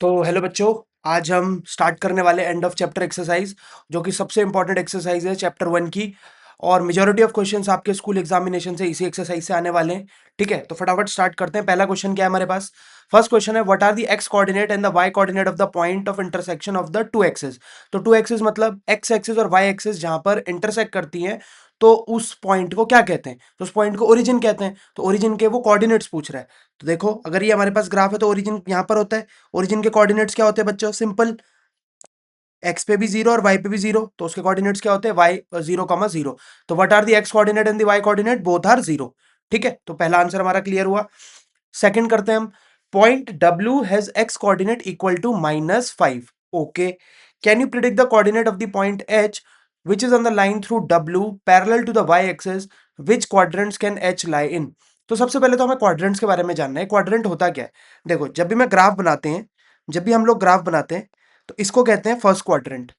तो हेलो बच्चों। आज हम स्टार्ट करने वाले एंड ऑफ चैप्टर एक्सरसाइज, जो कि सबसे इंपॉर्टेंट एक्सरसाइज है चैप्टर 1 की। और मेजॉरिटी ऑफ क्वेश्चंस आपके स्कूल एग्जामिनेशन से इसी एक्सरसाइज से आने वाले हैं। ठीक है, तो फटाफट स्टार्ट करते हैं। पहला क्वेश्चन क्या है हमारे पास? फर्स्ट क्वेश्चन है, what are the x coordinate and the y coordinate of the point of intersection of the two axes. तो टू एक्सेस मतलब एक्स एक्सिस और वाई एक्सिस जहां पर इंटरसेक्ट करती हैं, तो उस पॉइंट को क्या कहते हैं? तो उस पॉइंट को ओरिजिन कहते हैं। तो ओरिजिन के वो कोऑर्डिनेट्स पूछ रहा है। तो देखो, अगर ये हमारे पास ग्राफ है तो ओरिजिन यहाँ पर होता है। ओरिजिन के कोऑर्डिनेट्स क्या होते हैं बच्चों? सिंपल, एक्स पे भी जीरो और वाई पे भी जीरो, तो उसके कोऑर्डिनेट्स क्या होते हैं? वाई 0,0। तो what are the x coordinate and the y coordinate? Both are zero. ठीक है, तो पहला आंसर हमारा क्लियर हुआ। सेकंड करते हैं हम। Point W has x coordinate equal to -5। Okay, can you predict the coordinate of the point H which is on the line through W parallel to the Y axis, which quadrants can H lie in? तो सबसे पहले तो हमें quadrants के बारे में जानना है। क्वाड्रेंट होता क्या है? देखो, जब भी मैं ग्राफ बनाते हैं, जब भी हम लोग ग्राफ बनाते हैं, तो इसको कहते हैं फर्स्ट क्वाड्रेंट,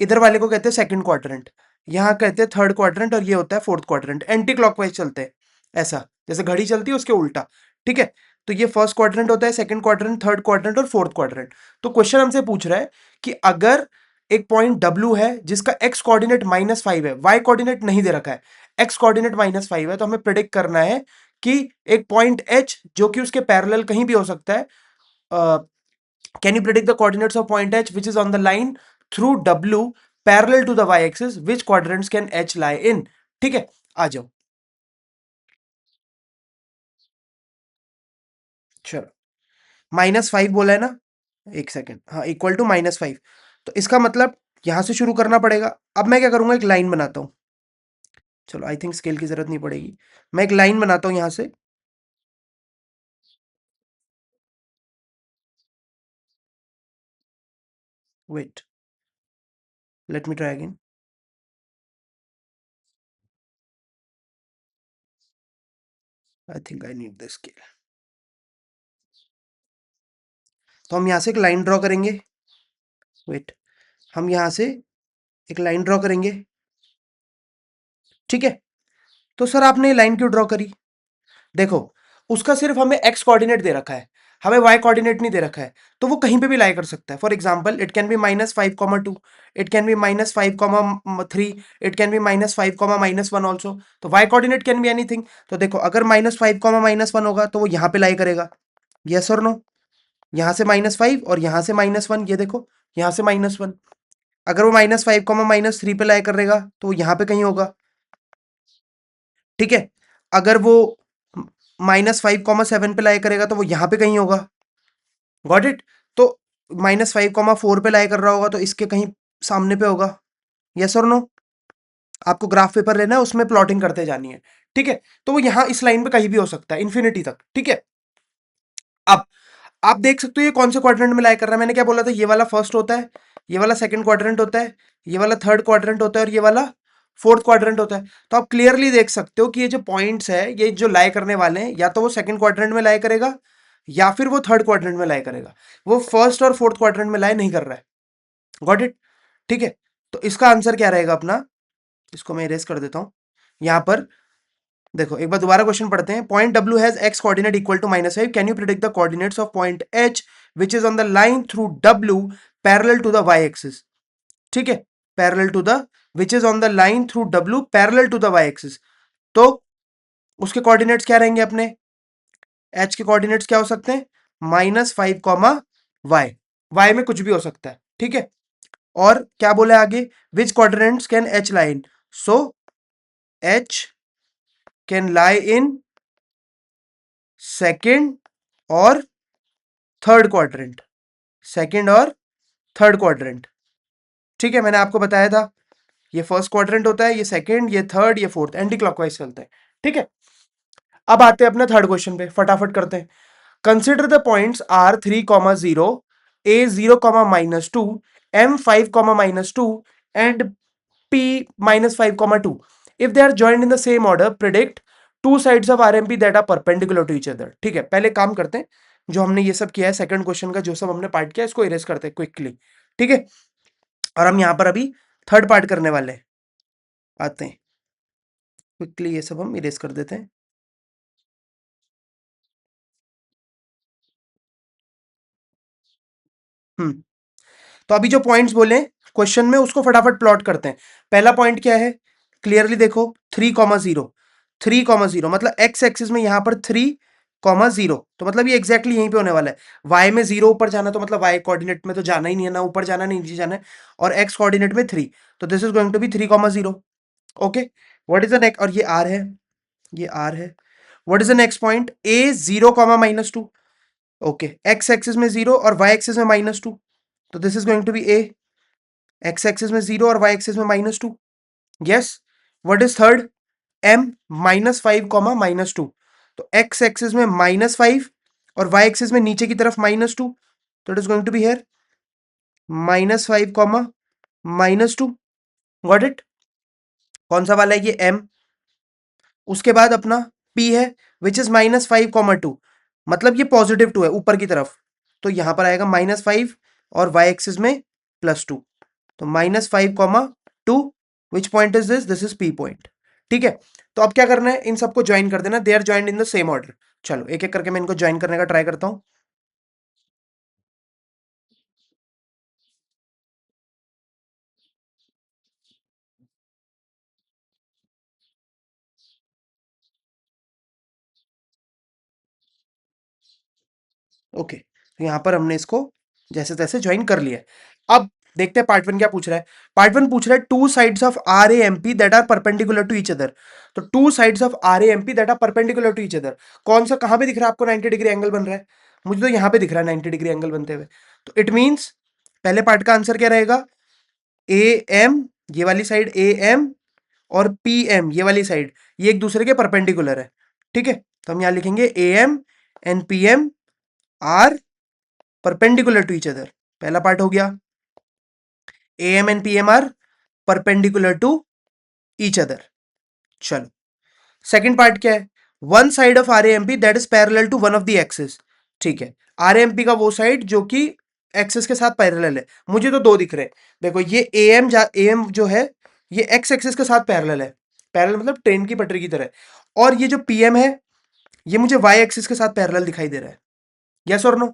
इधर वाले को कहते हैं सेकंड क्वाड्रेंट, यहाँ कहते हैं थर्ड क्वाड्रेंट, और ये होता है फोर्थ क्वाड्रेंट। एंटी क्लॉकवाइज चलते हैं, ऐसा जैसे घड़ी चलती है उसके उल्टा। ठीक है, तो ये फर्स्ट क्वाड्रेंट होता है, सेकंड क्वाड्रेंट, थर्ड क्वाड्रेंट और फोर्थ क्वाड्रेंट। तो क्वेश्चन हमसे पूछ रहा है कि अगर एक पॉइंट डब्ल्यू है जिसका एक्स कोऑर्डिनेट -5 है, वाई कोऑर्डिनेट नहीं दे रखा है, एक्स कोऑर्डिनेट -5 है, तो हमें प्रिडिक्ट करना है कि एक पॉइंट एच जो कि उसके पैरेलल कहीं भी हो सकता है, can you predict the coordinates of point H which is on the line through W parallel to the Y axis, which quadrants can H lie in? ठीक है, आ जाओ। चलो, -5 बोला है ना? एक सेकेंड, हाँ, इक्वल टू -5। तो इसका मतलब यहां से शुरू करना पड़ेगा। अब मैं क्या करूंगा, एक लाइन बनाता हूं। चलो, आई थिंक स्केल की जरूरत नहीं पड़ेगी। मैं एक लाइन बनाता हूं यहां से। Wait, let me try again. I think I need the scale. तो हम यहां से एक लाइन ड्रॉ करेंगे। वेट, हम यहां से एक लाइन ड्रॉ करेंगे। ठीक है, तो सर आपने लाइन क्यों ड्रॉ करी? देखो, उसका सिर्फ हमें एक्स कोऑर्डिनेट दे रखा है, हमें वाई कोऑर्डिनेट नहीं दे रखा है। तो वो कहीं पे भी लाई कर सकता है। For example, it can be -5,2, it can be -5,3, it can be -5,-1 also. तो Y coordinate can be anything. तो देखो, अगर -5,-1 होगा तो वो यहाँ पे लाई करेगा, यस और नो? यहाँ से -5 और यहाँ से -1, ये देखो, यहाँ से -1। अगर वो -5,-3 पे लाई करेगा तो वो यहाँ पे कहीं होगा। ठीक है, अगर वो -5,7 पे लाई करेगा तो वो यहां पे कहीं होगा। Got it? तो -5,4 पे लाई कर रहा होगा तो इसके कहीं सामने पे होगा, यस और नो? आपको ग्राफ पेपर लेना है, उसमें प्लॉटिंग करते जानी है। ठीक है, तो वो यहां इस लाइन पे कहीं भी हो सकता है, इन्फिनिटी तक। ठीक है, अब आप देख सकते हो ये कौन से क्वाड्रेंट में लाई कर रहा है। मैंने क्या बोला था? ये वाला फर्स्ट होता है, ये वाला सेकंड क्वाड्रेंट होता है, ये वाला थर्ड क्वाड्रेंट होता है और ये वाला फोर्थ क्वाड्रेंट होता है। तो आप क्लियरली देख सकते हो कि ये जो पॉइंट्स है, ये जो लाई करने वाले हैं, या तो वो सेकंड क्वाड्रेंट में लाई करेगा या फिर वो थर्ड क्वाड्रेंट में लाई करेगा। वो फर्स्ट और फोर्थ क्वाड्रेंट में लाई नहीं कर रहा है। Got it? ठीक है, तो इसका आंसर क्या रहेगा अपना? इसको मैं इरेज कर देता हूं यहां पर। देखो, एक बार दोबारा क्वेश्चन पढ़ते हैं। Point W has x coordinate equal to -5, can you predict the coordinates of point H which is on the line through W parallel to the Y axis? ठीक है, parallel to the, which is on the line through W parallel to the Y axis. तो उसके coordinates क्या रहेंगे अपने? H के coordinates क्या हो सकते हैं? -5, वाई में कुछ भी हो सकता है। ठीक है, और क्या बोले आगे? Which coordinates can H line? So H can lie in second और थर्ड क्वाड्रेंट, सेकेंड और थर्ड क्वाड्रेंट। ठीक है, मैंने आपको बताया था, ये फर्स्ट क्वाड्रेंट होता है, ये सेकेंड, ये थर्ड, ये फोर्थ, एंटी क्लॉकवाइज चलता है। ठीक है, अब आते हैं अपने थर्ड क्वेश्चन पे, फटाफट करते हैं। Consider the points R3,0, A0,-2, M5,-2 and P-5,2। If they are joined in the same order, predict two sides of RMP that are perpendicular to each other. ठीक है, पहले काम करते हैं। जो हमने ये सब किया है सेकंड क्वेश्चन का, जो सब हमने पार्ट किया, इसको इरेज करते हैं क्विकली। ठीक है, और हम यहां पर अभी थर्ड पार्ट करने वाले हैं। आते हैं क्विकली, ये सब हम इरेज कर देते हैं। तो अभी जो पॉइंट्स बोले क्वेश्चन में उसको फटाफट प्लॉट करते हैं। पहला पॉइंट क्या है, क्लियरली देखो, 3,0, 3,0 मतलब एक्स एक्सिस में यहां पर 3,0, तो मतलब ये एग्जैक्टली यहीं पे होने वाला है। वाई में 0 ऊपर जाना, तो मतलब वाई कोऑर्डिनेट में तो जाना ही नहीं है, ना ऊपर जाना नहीं नीचे जाना है, और एक्स कोऑर्डिनेट में 3, तो this is going to be 3,0। Okay, what is the next, और ये आर है, ये आर है। What is the next point, A 0,-2। Okay, x axis में 0 और वाई एक्सिस में -2, तो this is going to be A, x axis में 0 और वाई एक्सिस में -2। Yes, what is third, M -5, -2, तो एक्स एक्सिस में -5 और वाई एक्सिस में नीचे की तरफ -2, तो it is going to be here -5, -2। Got it, कौन सा वाला है ये, एम। उसके बाद अपना पी है, विच इज -5, 2, मतलब ये +2 है ऊपर की तरफ, तो यहां पर आएगा -5 और वाई एक्सिस में +2, तो -5, 2, which point is this is P point. ठीक है, तो अब क्या करना है, इन सबको ज्वाइन कर देना, they are joined in the same order. चलो एक एक करके मैं इनको ज्वाइन करने का ट्राई करता हूं। ओके, तो यहां पर हमने इसको जैसे तैसे ज्वाइन कर लिया है। अब देखते हैं पार्ट वन क्या पूछ रहा है। पार्ट वन पूछ रहा है two sides of R A M P that are perpendicular to each other. तो two sides of R A M P that are perpendicular to each other, कौन सा कहां पे दिख रहा है आपको 90 डिग्री एंगल बन रहा है? मुझे तो यहां पे दिख रहा है 90 डिग्री एंगल बनते हुए, तो इट मींस पहले पार्ट का आंसर क्या रहेगा, ए एम, ये वाली साइड ए एम, और पी एम ये वाली साइड, ये एक दूसरे के परपेंडिकुलर है। ठीक है, तो हम यहां लिखेंगे A M and P M are perpendicular to each other. पहला पार्ट हो गया, A M and P M are perpendicular to each other. चलो, सेकंड पार्ट क्या है, one side of R A M P that is parallel to one of the axis. ठीक है, R M P का वो side जो कि axis के साथ पैरेलल है। मुझे तो दो दिख रहे हैं, देखो ये ए एम जो है ये एक्स एक्सिस के साथ पैरेलल है, पैरेलल मतलब ट्रेन की पटरी की तरह, और ये जो पी एम है ये मुझे वाई एक्सिस के साथ पैरेलल दिखाई दे रहा है। यस और नो,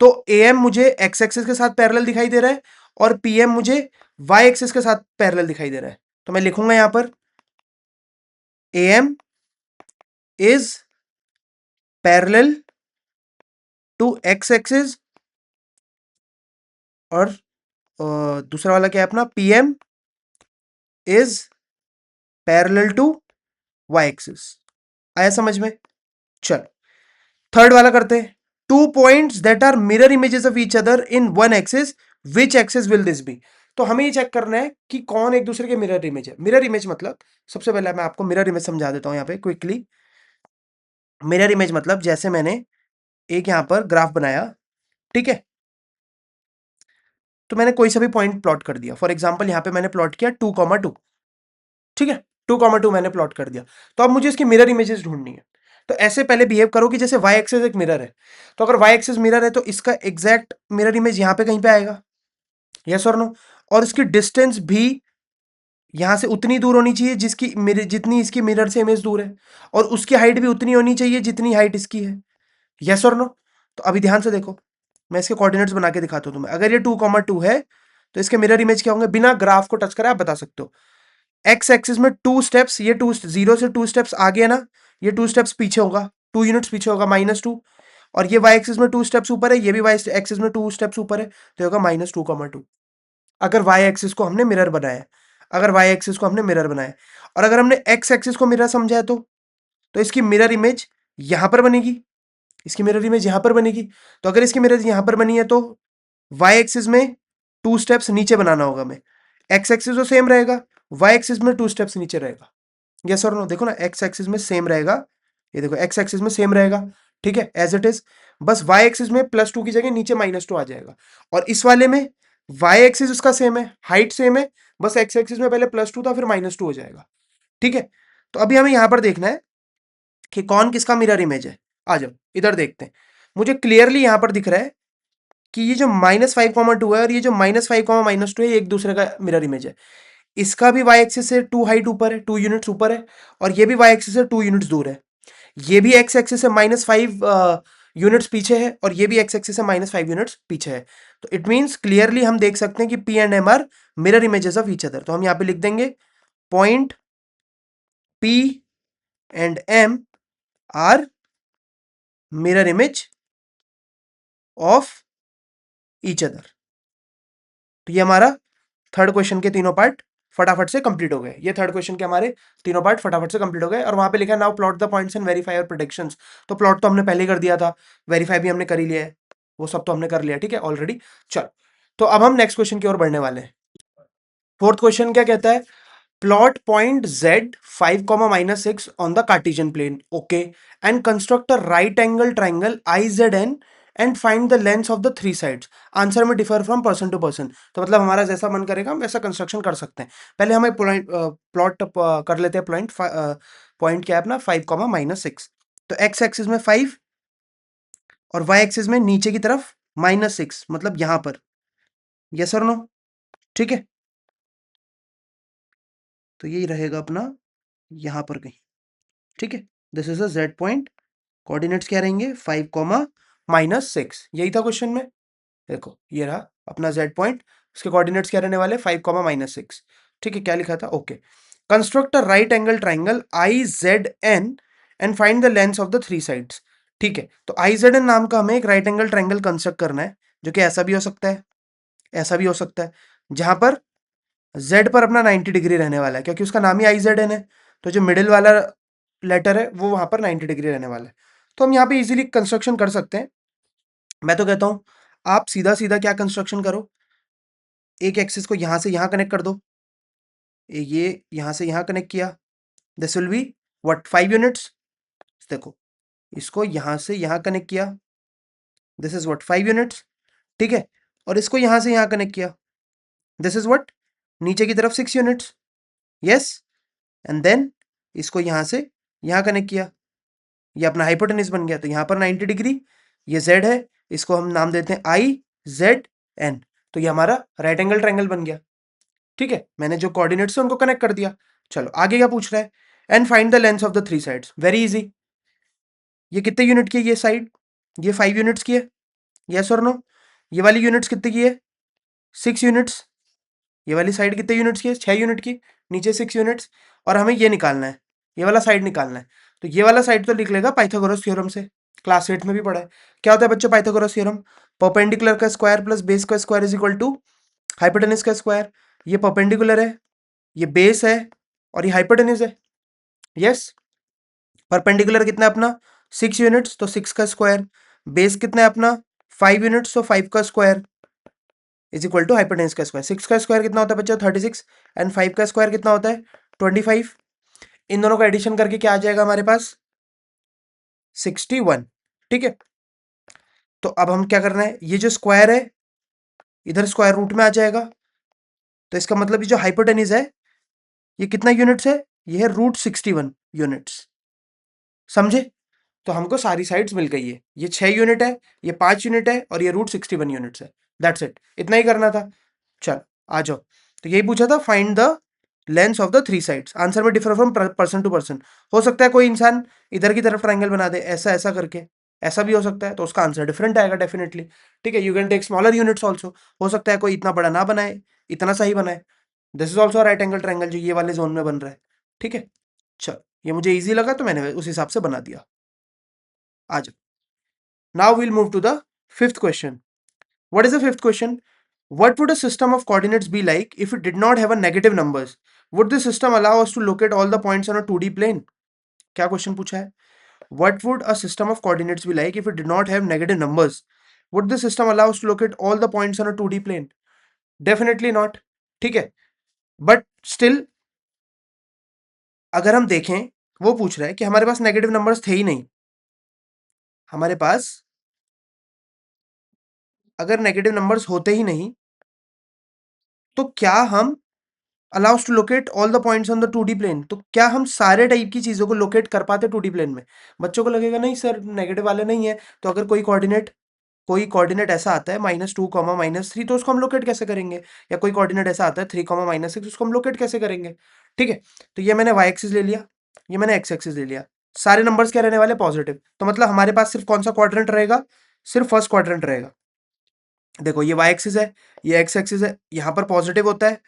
तो ए एम मुझे एक्स एक्सिस के साथ पैरेलल दिखाई दे रहा है, और पी एम मुझे वाई एक्सिस के साथ पैरेलल दिखाई दे रहा है। तो मैं लिखूंगा यहां पर A M is parallel to x axis, और दूसरा वाला क्या है अपना, P M is parallel to y axis. आया समझ में? चल, थर्ड वाला करते हैं, two points that are mirror images of each other in one axis, which axis will this be. तो हमें ये चेक करना है कि कौन एक दूसरे के मिरर इमेज है। मिरर इमेज मतलब, सबसे पहले मैं आपको मिरर इमेज समझा देता हूं यहां पे क्विकली। मिरर इमेज मतलब जैसे मैंने एक यहां पर ग्राफ बनाया, ठीक है, तो मैंने कोई सा भी पॉइंट प्लॉट कर दिया। फॉर एग्जांपल यहां पे मैंने प्लॉट किया 2,2, ठीक है, 2,2 मैंने प्लॉट कर दिया। तो अब मुझे इसकी मिरर इमेजेस ढूंढनी है। तो ऐसे पहले बिहेव करो कि जैसे वाई एक्सिस एक मिरर है, तो अगर वाई एक्सिस मिरर है तो इसका एग्जैक्ट मिरर इमेज यहां पे कहीं पे आएगा, यस और नो, और इसकी डिस्टेंस भी यहां से उतनी दूर होनी चाहिए जिसकी मेरे जितनी इसकी मिरर से इमेज दूर है, और उसकी हाइट भी उतनी होनी चाहिए जितनी हाइट इसकी है। यस और नो, तो अभी ध्यान से देखो, मैं इसके कोऑर्डिनेट्स बना के दिखाता हूं तुम्हें। अगर ये 2,2 है तो इसके मिरर इमेज क्या होंगे, बिना ग्राफ को टच करे आप बता सकते हो। एक्स एक्सिस में 2 स्टेप्स, ये 2 0 से 2 स्टेप्स आगे है ना, ये 2 स्टेप्स पीछे होगा, 2 यूनिट्स पीछे होगा, -2। और ये वाई एक्सिस में 2 स्टेप्स ऊपर है, ये भी वाई एक्सिस में 2 स्टेप्स ऊपर है, तो होगा -2,2। अगर वाई एक्सिस को हमने मिरर बनाया, अगर वाई एक्सिस को हमने मिरर बनाया, और अगर हमने एक्स एक्सिस को मिरर समझा है तो इसकी मिरर इमेज यहां पर बनेगी, इसकी मिरर इमेज यहां पर बनेगी। तो अगर इसकी मिरर यहां पर बनी है तो वाई एक्सिस में 2 स्टेप्स नीचे बनाना होगा हमें, एक्स एक्सिस तो सेम रहेगा, वाई एक्सिस में 2 स्टेप्स नीचे रहेगा। यस और नो, देखो ना, एक्स एक्सिस में सेम रहेगा, ये देखो एक्स एक्सिस में सेम रहेगा, ठीक है, एज इट इज। बस वाई एक्सिस में +2 की जगह नीचे -2 आ जाएगा, और इस वाले में वाई एक्सिस उसका सेम है, हाइट सेम है, बस एक्स एक्सिस में पहले +2 था फिर -2 हो जाएगा। ठीक है, तो अभी हमें यहां पर देखना है कि कौन किसका मिरर इमेज है। आ जाओ इधर देखते हैं। मुझे क्लियरली यहां पर दिख रहा है कि ये जो -5,2 है और ये जो -5,-2 है, ये एक दूसरे का मिरर इमेज है। इसका भी वाई एक्सिस से 2 हाइट ऊपर है, 2 यूनिट्स ऊपर है, और ये भी वाई एक्सिस से 2 यूनिट्स दूर है। ये भी एक्स एक्सिस से -5 यूनिट्स पीछे है और ये भी एक्स एक्सिस से -5 यूनिट्स पीछे है। तो इट मीन्स क्लियरली हम देख सकते हैं कि P and M are mirror images of each other. तो हम यहाँ पे लिख देंगे point P and M are mirror image of each other. तो ये हमारा थर्ड क्वेश्चन के तीनों पार्ट फटाफट से कंप्लीट हो गए। ये थर्ड क्वेश्चन के हमारे तीनों पार्ट फटाफट से कंप्लीट हो गए। और वहां पे लिखा है now plot the points and verify your predictions. तो प्लॉट तो हमने पहले ही कर दिया था, वेरीफाई भी हमने कर ही लिया है, वो सब तो हमने कर लिया, ठीक है ऑलरेडी। चल, तो अब हम नेक्स्ट क्वेश्चन की ओर बढ़ने वाले हैं। फोर्थ क्वेश्चन क्या कहता है? Plot point Z 5, -6 on the Cartesian plane, okay, and construct a right angle triangle IZN and find the lengths of the three sides. Answer में differ from person to person. तो मतलब हमारा जैसा मन करेगा हम वैसा कंस्ट्रक्शन कर सकते हैं। पहले हमें प्लॉट कर लेते हैं। पॉइंट क्या है अपना? 5, -6। तो एक्स एक्सिस में 5 और वाई एक्सिस में नीचे की तरफ -6, मतलब यहां पर। यस और नो? ठीक है, तो यही रहेगा अपना यहां पर कहीं। ठीक है, this is a Z point. Coordinates क्या रहेंगे? 5, -6। यही था क्वेश्चन में। देखो ये रहा अपना जेड पॉइंट, इसके कोऑर्डिनेट्स क्या रहने वाले? 5, -6। ठीक है, क्या लिखा था? Okay, construct a right angle triangle IZN and find the lengths of the three sides. ठीक है, तो IZN नाम का हमें एक राइट एंगल ट्राइंगल कंस्ट्रक्ट करना है, जो कि ऐसा भी हो सकता है, ऐसा भी हो सकता है, जहां पर Z पर अपना 90 डिग्री रहने वाला है, क्योंकि उसका नाम ही IZN है। तो जो मिडिल वाला लेटर है वो वहां पर 90 डिग्री रहने वाला है। तो हम यहाँ पे इजीली कंस्ट्रक्शन कर सकते हैं। मैं तो कहता हूं आप सीधा सीधा क्या कंस्ट्रक्शन करो, एक एक्सिस को यहां से यहां कनेक्ट कर दो, ये यहां से यहां कनेक्ट किया, this will be what 5 units. देखो, इसको यहां से यहां कनेक्ट किया, दिस इज व्हाट 5 यूनिट्स। ठीक है, और इसको यहां से यहां कनेक्ट किया, दिस इज व्हाट नीचे की तरफ 6 यूनिट्स। यस, एंड देन इसको यहां से यहां कनेक्ट किया, ये अपना हाइपोटेन्यूज बन गया। तो यहाँ पर 90 डिग्री, ये Z है, इसको हम नाम देते हैं IZN। तो ये हमारा राइट एंगल ट्रायंगल बन गया। ठीक है, मैंने जो कोऑर्डिनेट्स है उनको कनेक्ट कर दिया। चलो आगे क्या पूछ रहा है? And find the lengths of the three sides. Very easy. ये कितने यूनिट की है ये साइड? ये 5 यूनिट्स की है। यस और नो? ये वाली यूनिट्स कितने की है? 6 यूनिट्स। ये वाली साइड कितने यूनिट्स की है? 6 यूनिट की। नीचे 6 यूनिट्स। और हमें ये निकालना है, ये वाला साइड निकालना है। तो ये वाला साइड तो लिख लेगा पाइथागोरस थ्योरम से, क्लास 8 में भी पढ़ा है। क्या होता है बच्चों पाइथागोरस थ्योरम? परपेंडिकुलर का स्क्वायर प्लस बेस का square is equal to hypotenuse का स्क्वायर। ये परपेंडिकुलर है, ये बेस है, और ये हाइपोटेन्यूज है। यस, परपेंडिकुलर कितना है अपना? 6 यूनिट्स, तो 6 का स्क्वायर। बेस कितना है अपना? 5 यूनिट्स, तो 5 का square is equal to hypotenuse का स्क्वायर। 6 का स्क्वायर कितना होता है बच्चों? 36। एंड 5 का स्क्वायर कितना होता है? 25। इन दोनों का एडिशन करके क्या आ जाएगा हमारे पास? 61। ठीक है, तो अब हम क्या करना है, ये जो स्क्वायर है इधर स्क्वायर रूट में आ जाएगा। तो इसका मतलब ये जो हाइपोटेन्यूज है ये कितना यूनिट्स है? ये है √61 यूनिट्स। समझे? तो हमको सारी साइड्स मिल गई है। ये 6 यूनिट है, ये 5 यूनिट है, और ये √61 यूनिट्स है। दैट्स इट, इतना ही करना था। चल आ जाओ। तो यही पूछा था, find the lengths of the three sides. Answer में differ from person to person. हो सकता है कोई इंसान इधर की तरफ ट्रायंगल बना दे, ऐसा ऐसा करके, ऐसा भी हो सकता है, तो उसका आंसर डिफरेंट आएगा डेफिनेटली। ठीक है, you can take smaller units also. हो सकता है कोई इतना बड़ा ना बनाए, इतना सा ही बनाए। This is also right angle triangle जो ये वाले जोन में बन रहा है। ठीक है, चल ये मुझे ईजी लगा तो मैंने उस हिसाब से बना दिया। आ जाओ, now we'll move to the fifth question. What is the fifth question? What would a system of coordinates be like if it did not have a negative numbers? Would the system allow us to locate all the points on a 2D plane? क्या question पूछा है? What would a system of coordinates be like if it did not have negative numbers? Would the system allow us to locate all the points on a 2D plane? Definitely not. ठीक है, but still अगर हम देखें, वो पूछ रहा है कि हमारे पास नेगेटिव नंबर्स थे ही नहीं। हमारे पास अगर नेगेटिव नंबर्स होते ही नहीं तो क्या हम allow us to locate all the points on the 2D plane, तो क्या हम सारे टाइप की चीजों को लोकेट कर पाते 2D प्लेन में? बच्चों को लगेगा नहीं सर नेगेटिव वाले नहीं है, तो अगर कोई कोऑर्डिनेट ऐसा आता है -2, -3, तो उसको हम लोकेट कैसे करेंगे? या कोई कोऑर्डिनेट ऐसा आता है 3, -6, उसको हम लोकेट कैसे करेंगे? ठीक है, तो ये मैंने y एक्सिस ले लिया, ये मैंने x एक्सिस ले लिया। सारे नंबर्स क्या रहने वाले, पॉजिटिव। तो मतलब हमारे पास सिर्फ कौन सा क्वाड्रेंट रहेगा, सिर्फ फर्स्ट क्वाड्रेंट रहेगा। देखो ये वाई एक्सिस है, ये एक्स एक्सिस है, यहाँ पर पॉजिटिव होता है,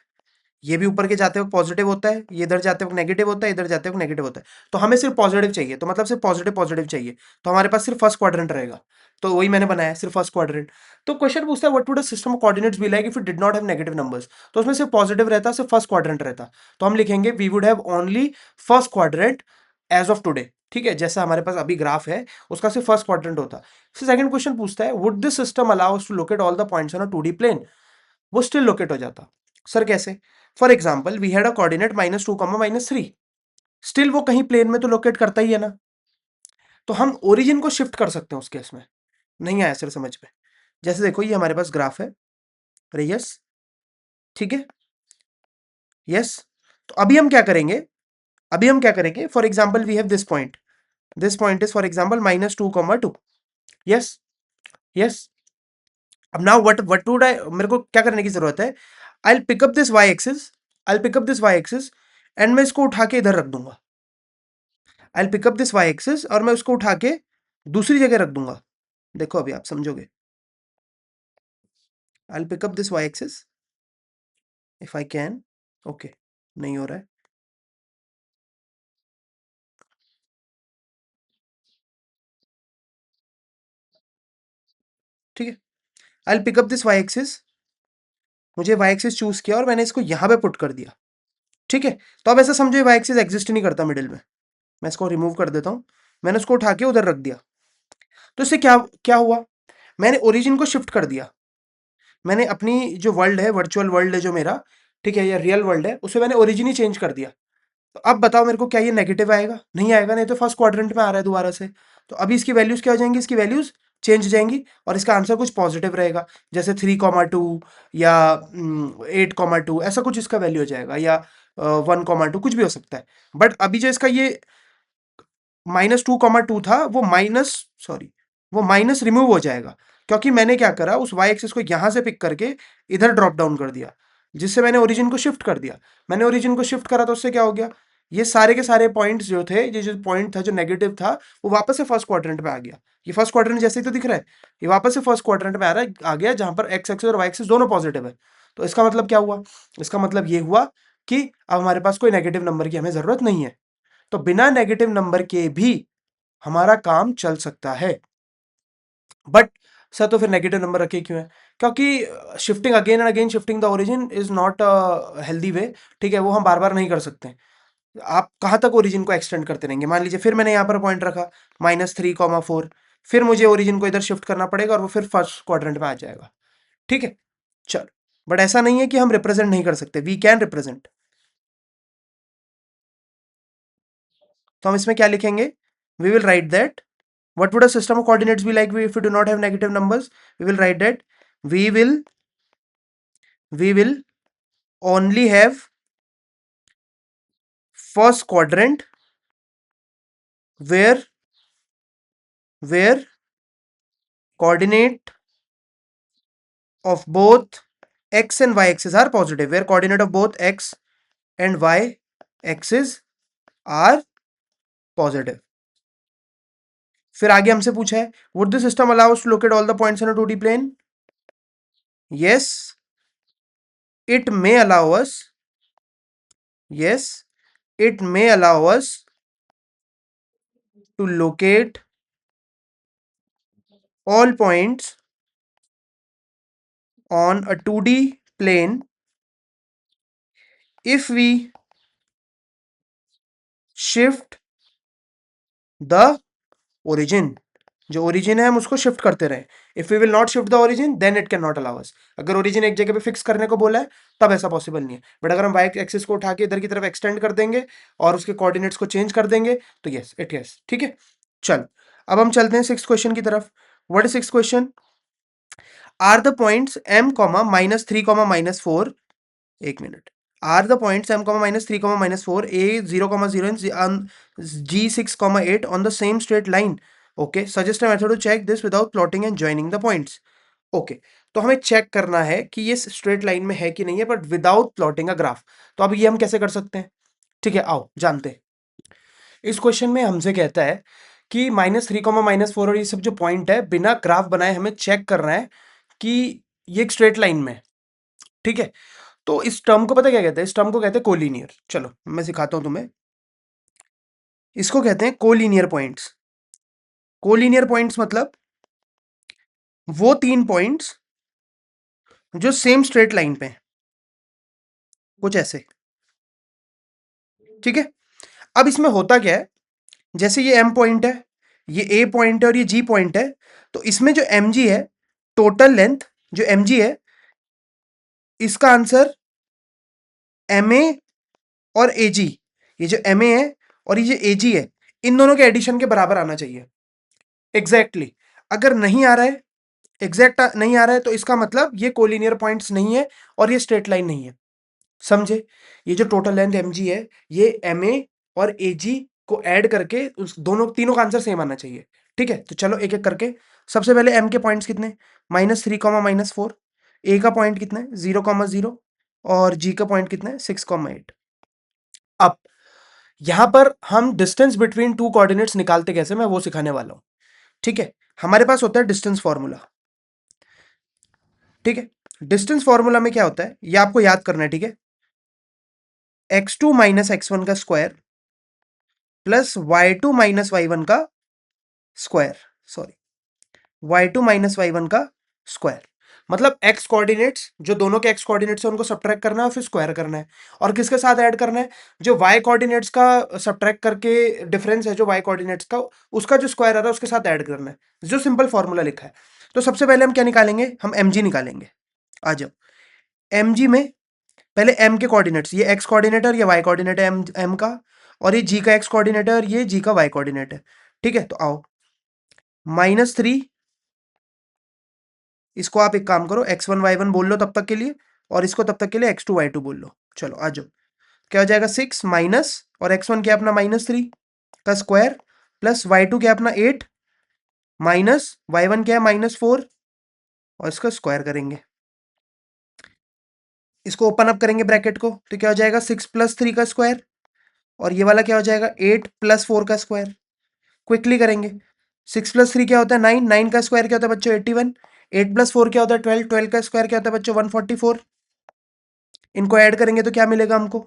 ये भी ऊपर के जाते वक्त पॉजिटिव होता है, ये इधर जाते वक्त नेगेटिव होता है, इधर जाते वक्त नेगेटिव होता है। तो हमें सिर्फ पॉजिटिव चाहिए, तो मतलब सिर्फ पॉजिटिव पॉजिटिव चाहिए, तो हमारे पास सिर्फ फर्स्ट क्वाड्रेंट रहेगा। तो वही मैंने बनाया, सिर्फ फर्स्ट क्वाड्रेंट। तो क्वेश्चन पूछता है what would a system of coordinates be like if it did not have negative numbers. तो उसमें सिर्फ पॉजिटिव रहता, सिर्फ फर्स्ट क्वाड्रेंट रहता। तो हम लिखेंगे we would have only first quadrant as of today. ठीक है, जैसा हमारे पास अभी ग्राफ है उसका सिर्फ फर्स्ट क्वाड्रेंट होता। फिर सेकंड क्वेश्चन पूछता है would this system allow us to locate all the points on a 2D plane. वो स्टिल लोकेट हो जाता। सर कैसे? For example we had a coordinate -2, -3, still वो कहीं प्लेन में तो लोकेट करता ही है ना। तो हम ओरिजिन को शिफ्ट कर सकते हैं उस केस में। नहीं आया सर समझ में? जैसे देखो ये हमारे पास ग्राफ है, रेयस, ठीक है, यस। तो अभी हम क्या करेंगे, अभी हम क्या करेंगे, for example we have this point is for example -2, 2, yes, yes. अब नाउ व्हाट वुड आई, मेरे को क्या करने की जरूरत है, I will pick up this y axis, I will pick up this y axis and मैं इसको उठा के इधर रख दूंगा। I will pick up this y axis और मैं उसको उठा के दूसरी जगह रख दूंगा। देखो अभी आप समझोगे। I will pick up this y axis if I can. Okay, नहीं हो रहा है। ठीक है, I will pick up this y axis, मुझे वाई एक्सिस चूज किया और मैंने इसको यहां पे पुट कर दिया। ठीक है, तो अब ऐसा समझो वाई एक्सिस एग्जिस्ट नहीं करता मिडिल में। मैं इसको रिमूव कर देता हूं, मैंने उसको उठा के उधर रख दिया। तो इससे क्या क्या हुआ, मैंने ओरिजिन को शिफ्ट कर दिया। मैंने अपनी जो वर्ल्ड है, वर्चुअल वर्ल्ड है जो मेरा, ठीक है, या रियल वर्ल्ड है, उसे मैंने ओरिजिन ही चेंज कर दिया। तो अब बताओ मेरे को क्या ये नेगेटिव आएगा? नहीं आएगा, नहीं तो फर्स्ट क्वाड्रेंट में आ रहा है दोबारा से। तो अभी इसकी वैल्यूज क्या हो जाएंगी, इसकी वैल्यूज चेंज हो जाएंगी और इसका आंसर कुछ पॉजिटिव रहेगा, जैसे 3,2 या 8,2, ऐसा कुछ इसका वैल्यू हो जाएगा, या 1,2, कुछ भी हो सकता है। बट अभी जो इसका ये -2,2 था वो माइनस, सॉरी, वो माइनस रिमूव हो जाएगा, क्योंकि मैंने क्या करा, उस वाई एक्सिस को यहां से पिक करके इधर ड्रॉप डाउन कर दिया, जिससे मैंने ओरिजिन को शिफ्ट कर दिया। मैंने ओरिजिन को शिफ्ट करा तो उससे क्या हो गया, ये सारे के सारे पॉइंट्स जो थे, ये जो पॉइंट था जो नेगेटिव था, वो वापस से फर्स्ट क्वाड्रेंट में आ गया। ये फर्स्ट क्वाड्रेंट जैसे ही तो दिख रहा है, ये वापस से फर्स्ट क्वाड्रेंट में आ गया, जहां पर एक्स एक्सिस और वाई एक्सिस दोनों पॉजिटिव है। तो इसका मतलब क्या हुआ, इसका मतलब ये हुआ कि अब हमारे पास कोई नेगेटिव नंबर की हमें जरूरत नहीं है। तो बिना नेगेटिव नंबर के भी हमारा काम चल सकता है। बट सर तो फिर नेगेटिव नंबर रखे क्यों है? क्योंकि shifting again and again, shifting the origin is not healthy way. ठीक है, वो हम बार बार नहीं कर सकते। आप कहाँ तक ओरिजिन को एक्सटेंड करते रहेंगे? मान लीजिए फिर मैंने यहाँ पर पॉइंट रखा -3,4, फिर मुझे ओरिजिन को इधर शिफ्ट करना पड़ेगा और वो फिर फर्स्ट क्वाड्रेंट में आ जाएगा। ठीक है, चलो। बट ऐसा नहीं है कि हम रिप्रेजेंट नहीं कर सकते, वी कैन रिप्रेजेंट। तो हम इसमें क्या लिखेंगे, we will write that what would a system of coordinates be like if we do not have negative numbers? We will write that we will we will only have first quadrant where coordinate of both x and y axis are positive, where coordinate of both x and y axis are positive. फिर आगे हमसे पूछा है would the system allow us to locate all the points in a 2D plane? Yes, it may allow us. Yes, it may allow us to locate all points on a 2D plane if we shift the origin. जो origin है हम उसको shift करते रहे। If we will not shift the origin then it can not allow us. अगर origin एक जगह पे फिक्स करने को बोला है तब ऐसा पॉसिबल नहीं है। बट अगर हम वाई एक्सिस को उठा के इधर की तरफ एक्सटेंड कर देंगे और उसके कोऑर्डिनेट्स को चेंज कर देंगे तो यस इट यस। ठीक है, चल अब हम चलते हैं सिक्स क्वेश्चन की तरफ। What is six question? Are the points m, -3, -4, एक minute, are the points m, -3, -4, a 0, 0 and g 6, 8 on the same straight line? Okay, suggest a method to check this without plotting and joining the points. Okay, तो हमें check करना है कि ये straight line में है कि नहीं है, but without plotting a graph. तो अब ये हम कैसे कर सकते हैं? ठीक है, आओ जानते हैं। इस क्वेश्चन में हमसे कहता है कि -3, -4 और ये सब जो पॉइंट है बिना ग्राफ बनाए हमें चेक करना है कि ये एक स्ट्रेट लाइन में है, ठीक है। तो इस टर्म को पता क्या कहते हैं? इस टर्म को कहते हैं कोलिनियर। चलो मैं सिखाता हूं तुम्हें। इसको कहते हैं कोलिनियर पॉइंट्स। कोलिनियर पॉइंट्स मतलब वो 3 पॉइंट्स जो सेम स्ट्रेट लाइन पे हैं, कुछ ऐसे, ठीक है। अब इसमें होता क्या है, जैसे ये एम पॉइंट है, ये ए पॉइंट है और ये जी पॉइंट है, तो इसमें जो एम जी है, टोटल लेंथ जो एम जी है, इसका आंसर एम ए और ए जी, ये जो एम ए है और ये जो ए जी है, इन दोनों के एडिशन के बराबर आना चाहिए। Exactly exactly. अगर नहीं आ रहा है, एग्जैक्ट नहीं आ रहा है, तो इसका मतलब ये कोलिनियर पॉइंट्स नहीं है और ये स्ट्रेट लाइन नहीं है। समझे? ये जो टोटल लेंथ एम जी है, ये एम ए और ए जी को ऐड करके उस दोनों तीनों का आंसर सेम आना चाहिए, ठीक है। तो चलो एक एक करके। सबसे पहले एम के पॉइंट्स कितने? -3, -4। ए का पॉइंट कितना है? 0, 0। और जी का पॉइंट कितना है? 6, 8। अब यहां पर हम डिस्टेंस बिटवीन टू कोऑर्डिनेट्स निकालते कैसे, मैं वो सिखाने वाला हूं, ठीक है। हमारे पास होता है डिस्टेंस फॉर्मूला, ठीक है। डिस्टेंस फॉर्मूला में क्या होता है ये आपको याद करना है, ठीक है। x2 - x1 का स्क्वायर प्लस y2 - y1 का स्क्वायर, सॉरी, y2 - y1 का स्क्वायर। मतलब x कोऑर्डिनेट्स, जो दोनों के x कोऑर्डिनेट्स है उनको सब्ट्रैक्ट करना है और फिर स्क्वायर करना है। और किसके साथ ऐड करना है? जो y कोऑर्डिनेट्स का सब्ट्रैक्ट करके डिफरेंस है जो y कोऑर्डिनेट्स का, उसका जो स्क्वायर आ रहा है उसके साथ ऐड करना है। जो सिंपल फॉर्मूला लिखा है। तो सबसे पहले हम क्या निकालेंगे? हम mg निकालेंगे। आ जाओ। mg में पहले m के कोऑर्डिनेट्स, ये x कोऑर्डिनेट है और ये y कोऑर्डिनेट है m का, और ये g का x कोऑर्डिनेट है और ये g का y कोऑर्डिनेट है, ठीक है। तो आओ, -3, इसको आप एक काम करो, x1 y1 बोल लो तब तक के लिए, और इसको तब तक के लिए x2 y2 बोल लो। चलो आ जाओ। क्या हो जाएगा? 6 माइनस, और x1 क्या अपना -3 का स्क्वायर, प्लस y2 क्या अपना 8, माइनस y1 क्या है -4, और इसका स्क्वायर करेंगे। इसको ओपन अप करेंगे ब्रैकेट को, तो क्या हो जाएगा? 6 + 3 का स्क्वायर, और ये वाला क्या हो जाएगा? 8 + 4 का स्क्वायर। क्विकली करेंगे। 6 + 3 क्या होता है? 9। 9 का स्क्वायर क्या होता है बच्चों? 81। 8 + 4 क्या होता है? 12। 12 का स्क्वायर क्या होता है बच्चों? 144। इनको ऐड करेंगे तो क्या मिलेगा हमको?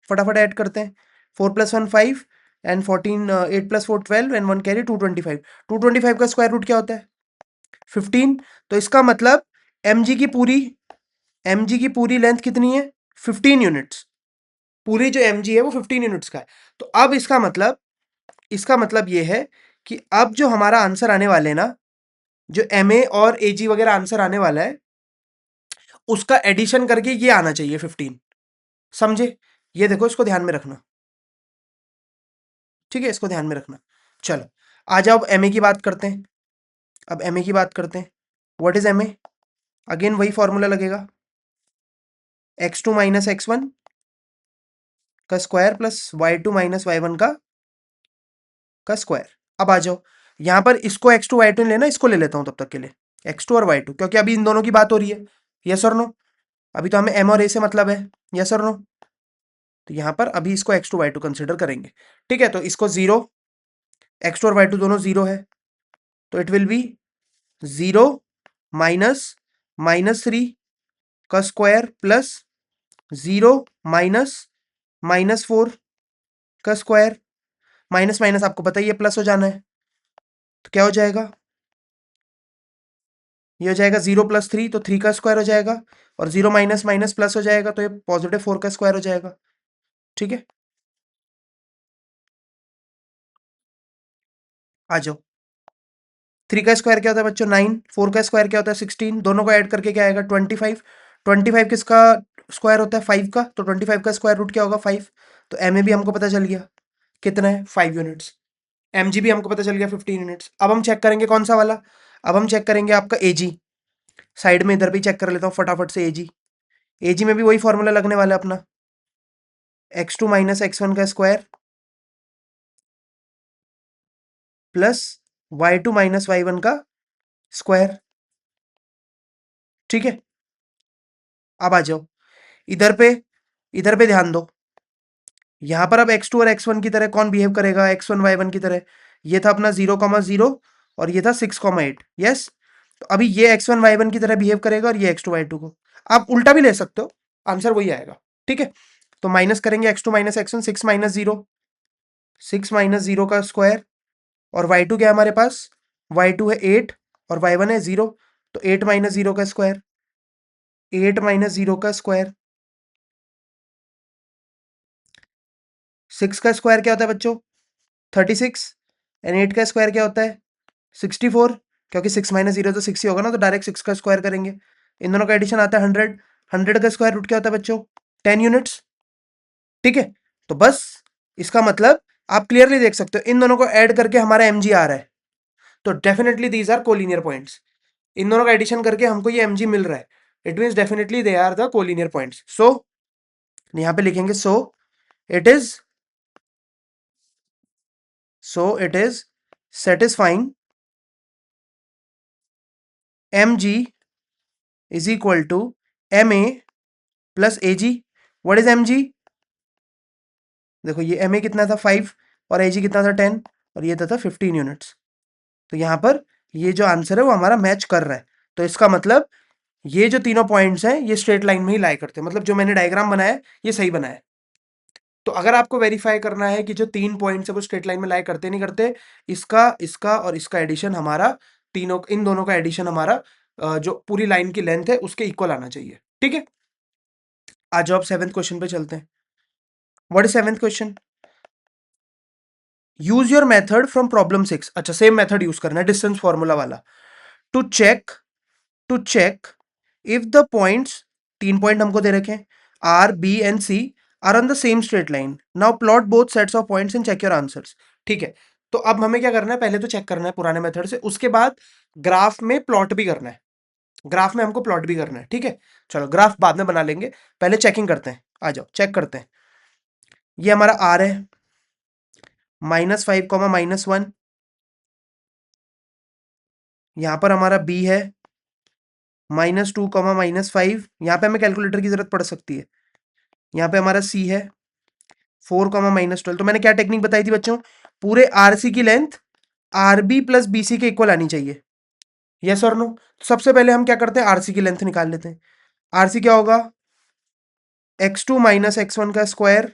फटाफट ऐड करते हैं। 4 + 1 5 एंड 14, 8 + 4 12 एंड 1 कैरी 225। 225 का स्क्वायर रूट क्या होता है? 15। तो इसका मतलब mg की पूरी लेंथ कितनी है? 15 यूनिट्स। पूरी जो mg है वो 15 यूनिट्स का है। तो अब इसका मतलब ये है कि अब जो हमारा आंसर आने वाले हैं ना, जो ma और ag वगैरह आंसर आने वाला है, उसका एडिशन करके ये आना चाहिए 15। समझे? ये देखो, इसको ध्यान में रखना, ठीक है, इसको ध्यान में रखना। चलो आ जाओ, अब एमए की बात करते हैं। अब एमए की बात करते हैं। What is MA? अगेन वही फॉर्मूला लगेगा, x2 - x1 का स्क्वायर प्लस y2 - y1 का स्क्वायर। अब आ जाओ, यहां पर इसको x2 y2 नहीं लेना, इसको ले लेता हूं तब तक के लिए, x2 और y2, क्योंकि अभी इन दोनों की बात हो रही है। यस और नो? अभी तो हमें m और a से मतलब है। यस और नो? तो यहां पर अभी इसको x2 y2 कंसिडर करेंगे, ठीक है। तो इसको 0, x2 और y2 दोनों 0 है, तो इट विल बी 0 माइनस -3 का स्क्वायर प्लस 0 माइनस -4 का स्क्वायर। माइनस माइनस आपको पता ही है प्लस हो जाना है, तो क्या हो जाएगा? ये हो जाएगा 0 + 3, तो 3 का स्क्वायर हो जाएगा, और 0 माइनस माइनस प्लस हो जाएगा, तो ये +4 का स्क्वायर हो जाएगा, ठीक है। आ जाओ। 3 का स्क्वायर क्या होता है बच्चों? 9। 4 का स्क्वायर क्या होता है? 16। दोनों को ऐड करके क्या आएगा? 25। 25 किसका स्क्वायर होता है? 5 का। तो 25 का स्क्वायर रूट क्या होगा? 5। तो एम ए भी हमको पता चल गया कितना है, 5 यूनिट्स। एम जी भी हमको पता चल गया 15 यूनिट्स। अब हम चेक करेंगे कौन सा वाला? अब हम चेक करेंगे आपका ए जी। साइड में इधर भी चेक कर लेता हूँ फटाफट से। ए जी में भी वही फॉर्मूला लगने वाला है अपना, x2 - x1 का स्क्वायर प्लस y2 - y1 का स्क्वायर, ठीक है। अब आ जाओ इधर पे, ध्यान दो। यहाँ पर अब x2 और x1 की तरह कौन बिहेव करेगा, x1 y1 की तरह। ये था अपना 0,0 और ये था 6,8। यस, तो अभी ये x1 y1 की तरह बिहेव करेगा और ये x2 y2 को। आप उल्टा भी ले सकते हो, आंसर वही आएगा। ठीक है, तो माइनस करेंगे x2 minus x1, 6 minus 0, 6 minus 0 का स्क्वायर, और y2 क्या है हमारे पास, y2 है 8 और y1 है 0, तो 8 माइनस 0 का स्क्वायर, 8 माइनस 0 का स्क्वायर। 6 का स्क्वायर क्या होता है बच्चों, 36, एंड 8 का स्क्वायर क्या होता है, 64। क्योंकि 6 माइनस 0 तो 6 ही होगा ना, तो डायरेक्ट 6 का स्क्वायर करेंगे। इन दोनों का एडिशन आता है 100, 100 का स्क्वायर रूट क्या होता है बच्चों, 10 यूनिट्स। ठीक है, तो बस इसका मतलब आप क्लियरली देख सकते हो इन दोनों को ऐड करके हमारा mg आ रहा है, तो definitely these are collinear points. इन दोनों का एडिशन करके हमको ये mg मिल रहा है, it means definitely they are the collinear points. So यहां पे लिखेंगे it is it is satisfying mg is equal to ma plus ag। What is mg, देखो ये ma कितना था 5 और ag कितना था 10 और ये था 15 यूनिट्स। तो यहां पर ये जो आंसर है वो हमारा मैच कर रहा है। तो इसका मतलब ये जो तीनों पॉइंट्स हैं ये स्ट्रेट लाइन में ही लाई करते हैं, मतलब जो मैंने डायग्राम बनाया है ये सही बनाया है। तो अगर आपको वेरीफाई करना है कि जो 3 पॉइंट्स है वो स्ट्रेट लाइन में लाई करते नहीं करते, इसका इसका और इसका एडिशन हमारा, तीनों इन दोनों का एडिशन हमारा जो पूरी लाइन की लेंथ है उसके इक्वल आना चाहिए। ठीक है, आज अब 7th क्वेश्चन पे चलते हैं। What is 7th question, use your method from problem 6। अच्छा, सेम मेथड यूज करना है, डिस्टेंस फॉर्मूला वाला। To check if the points, 3 point हमको दे रखे हैं, R B and C are on the same straight line. Now plot both sets of points and check your answers. ठीक है, तो अब हमें क्या करना है, पहले तो चेक करना है पुराने मेथड से, उसके बाद ग्राफ में प्लॉट भी करना है, ग्राफ में हमको प्लॉट भी करना है। ठीक है, चलो ग्राफ बाद में बना लेंगे, पहले चेकिंग करते हैं। आ जाओ चेक करते हैं। ये हमारा आर है, -5 -1। यहां पर हमारा बी है, -2 -5। यहां पे हमें कैलकुलेटर की जरूरत पड़ सकती है। यहाँ पे हमारा सी है 4 -12। तो मैंने क्या टेक्निक बताई थी बच्चों, पूरे आरसी की लेंथ आरबी प्लस बीसी के इक्वल आनी चाहिए। यस और नो, सबसे पहले हम क्या करते हैं, आरसी की लेंथ निकाल लेते हैं। आरसी क्या होगा, x2 माइनस x1 का square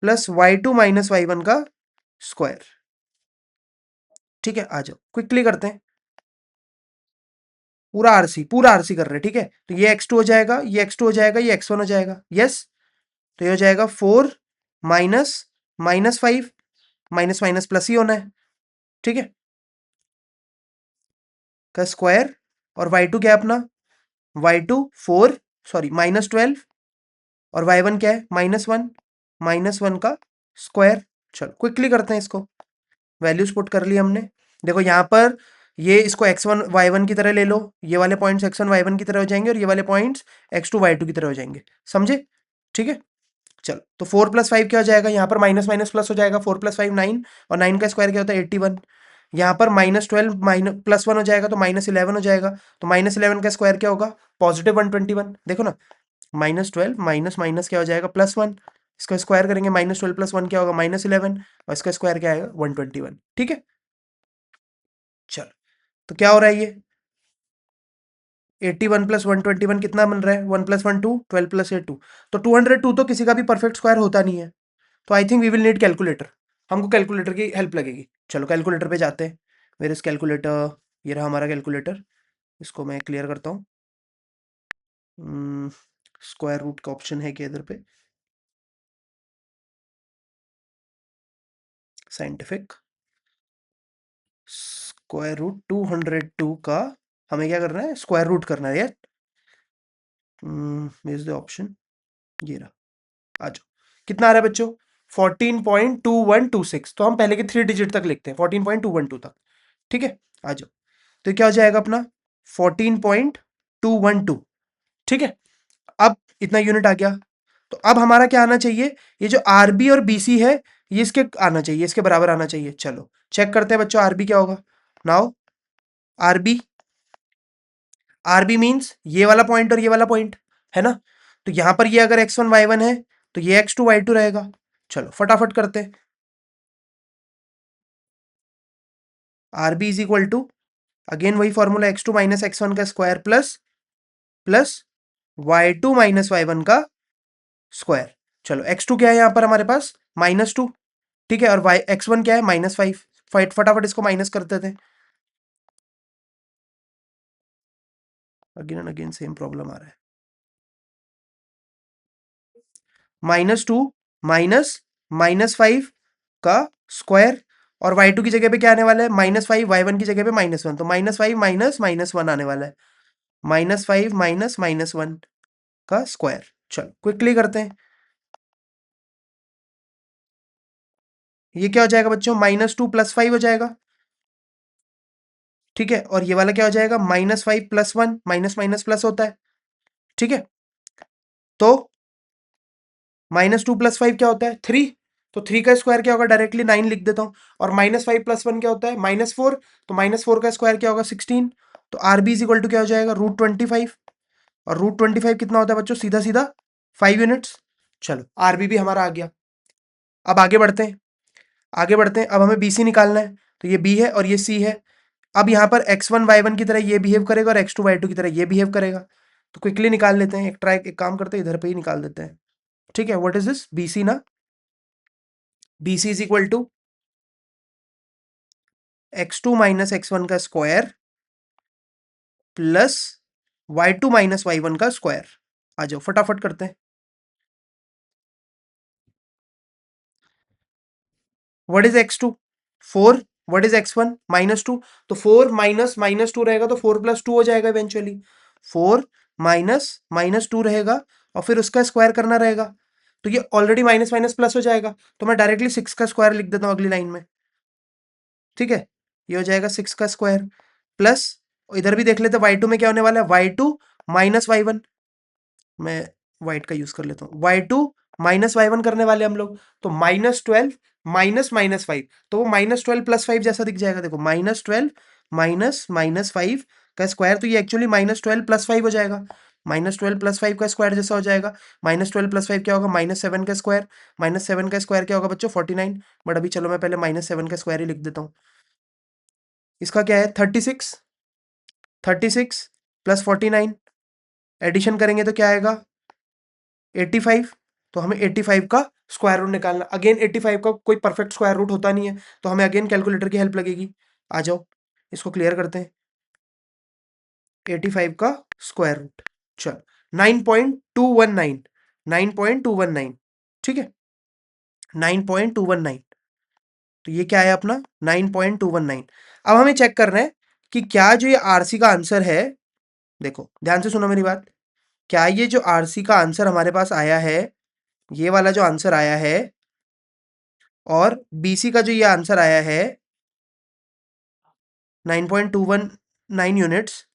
plus y2 minus y1 का स्क्वायर। ठीक है, आ जाओ क्विकली करते हैं। पूरा आरसी कर रहे हैं। ठीक है, तो ये x2 हो जाएगा, ये x2 हो जाएगा, ये x1 हो जाएगा। यस, तो ये हो जाएगा 4 माइनस -5, माइनस माइनस प्लस ही होना है। ठीक है, का स्क्वायर, और y2 क्या है अपना, y2 4, सॉरी -12, और y1 क्या है -1, -1 का स्क्वायर। चलो क्विकली करते हैं इसको, वैल्यूज पुट कर ली हमने। देखो यहाँ पर ये इसको x1 y1 की तरह ले लो, ये वाले पॉइंट्स x1 y1 की तरह हो जाएंगे और ये वाले पॉइंट्स x2 y2 की तरह हो जाएंगे। समझे, ठीक है। चलो, तो 4 + 5 क्या हो जाएगा, यहाँ पर माइनस माइनस प्लस हो जाएगा, 4 + 5 9, और 9 का स्क्वायर क्या होता है 81। यहाँ पर -12 माइनस +1 हो जाएगा तो -11 हो जाएगा, तो -11 का स्क्वायर क्या होगा, +121। देखो ना, -12 माइनस माइनस क्या हो जाएगा +1, इसका स्क्वायर करेंगे, -12 + 1 क्या होगा -11, और इसका स्क्वायर क्या आएगा 121। ठीक है, चलो, तो क्या हो रहा है ये 81 + 121 कितना बन रहा है, 1 + 1 2, 12 + 8 2। तो 202 तो किसी का भी परफेक्ट स्क्वायर होता नहीं है, तो I think we will need calculator, हमको कैलकुलेटर की हेल्प लगेगी। चलो कैलकुलेटर पे जाते हैं। वेयर इज कैलकुलेटर, ये रहा हमारा कैलकुलेटर, इसको मैं क्लियर करता हूँ। स्क्वायर रूट का ऑप्शन है क्या इधर पे, साइंटिफिक स्क्वायर रूट 202 का हमें क्या करना है, स्क्वायर रूट करना है यार। इज द ऑप्शन, ये रहा। आ जाओ, कितना आ रहा है बच्चों, 14.2126। तो हम पहले के 3 डिजिट तक लिखते हैं, 14.212 तक। ठीक है, आ जाओ, तो क्या हो जाएगा अपना 14.212। ठीक है, अब इतना यूनिट आ गया, तो अब हमारा क्या आना चाहिए, ये जो आरबी और बीसी है ये इसके आना चाहिए, इसके बराबर आना चाहिए। चलो चेक करते हैं बच्चों, आरबी क्या होगा। नाउ आरबी, आरबी मीन्स ये वाला पॉइंट और ये वाला पॉइंट है ना, तो यहां पर ये अगर x1 y1 है तो ये x2 y2 रहेगा। चलो फटाफट करते हैं। R B is equal to, again वही फॉर्मूला, x2 माइनस x1 का square plus plus y2 minus y1 का स्क्वायर। चलो x2 क्या है यहाँ पर हमारे पास, -2, ठीक है, और x1 क्या है, -5। फटाफट इसको माइनस करते थे। Again and again same problem आ रहा है। -2 माइनस -5 का स्क्वायर, और y2 की जगह पे क्या आने वाला है, -5, y1 की जगह पे -1, तो -5 माइनस -1 आने वाला है, -5 माइनस -1 का स्क्वायर। चलो क्विकली करते हैं। ये क्या हो जाएगा बच्चों, -2 + 5 हो जाएगा, ठीक है, और ये वाला क्या हो जाएगा, -5 + 1, माइनस माइनस प्लस होता है, ठीक है। तो -2 + 5 क्या होता है, 3, तो 3 का स्क्वायर क्या होगा, डायरेक्टली 9 लिख देता हूँ, और -5 + 1 क्या होता है, -4, तो -4 का स्क्वायर क्या होगा, 16, तो R B is equal to क्या हो जाएगा, √25, और √25 कितना होता है बच्चों, सीधा सीधा 5 यूनिट्स। चलो आरबी भी हमारा आ गया। अब आगे बढ़ते हैं, आगे बढ़ते हैं, अब हमें बीसी निकालना है, तो ये बी है और ये सी है। अब यहाँ पर x1 y1 की तरह ये बिहेव करेगा और x2 y2 की तरह ये बिहेव करेगा, तो क्विकली निकाल लेते हैं। एक काम करते हैं, इधर पे ही निकाल देते हैं, ठीक है। व्हाट इज दिस, बीसी ना, BC is equal to x2 minus x1 का square plus y2 minus y1 का स्क्वायर। आ जाओ फटाफट करते हैं। What is x2, 4, what is x1, -2, तो 4 माइनस -2 रहेगा, तो 4 + 2 हो जाएगा इवेंचुअली, 4 माइनस -2 रहेगा, और फिर उसका स्क्वायर करना रहेगा, तो ये ऑलरेडी माइनस माइनस प्लस हो जाएगा, तो मैं डायरेक्टली 6 का स्क्वायर लिख देता हूँ अगली लाइन में, ठीक है। ये हो जाएगा 6 का स्क्वायर प्लस, इधर भी देख लेते हैं y2 में क्या होने वाला है, y2 माइनस y1, मैं वाइट का यूज कर लेता हूँ, y2 माइनस y1 करने वाले हम लोग, तो -12 माइनस -5, तो वो -12 + 5 जैसा दिख जाएगा, देखो -12 माइनस -5 का स्क्वायर, तो ये एक्चुअली -12 + 5 हो जाएगा, -12 + 5 का स्क्वायर जैसा हो जाएगा। -12 + 5 क्या होगा, -7 का स्क्वायर, -7 का स्क्वायर क्या होगा बच्चों, 49, बट अभी चलो मैं पहले -7 का स्क्वायर ही लिख देता हूँ। इसका क्या है, 36, 36 + 49, एडिशन करेंगे तो क्या आएगा, 85, तो हमें 85 का स्क्वायर रूट निकालना। अगेन 85 का कोई परफेक्ट स्क्वायर रूट होता नहीं है, तो हमें अगेन कैलकुलेटर की हेल्प लगेगी। आ जाओ इसको क्लियर करते हैं। 85 का स्क्वायर रूट, चल 9.219, 9.219, ठीक है, 9.219, तो ये क्या है अपना 9.219। अब हमें चेक करना है कि क्या जो ये आरसी का आंसर है, देखो ध्यान से सुनो मेरी बात, क्या ये जो आरसी का आंसर हमारे पास आया है, ये वाला जो आंसर आया है, और बीसी का जो ये आंसर आया है 9.219 यूनिट्स,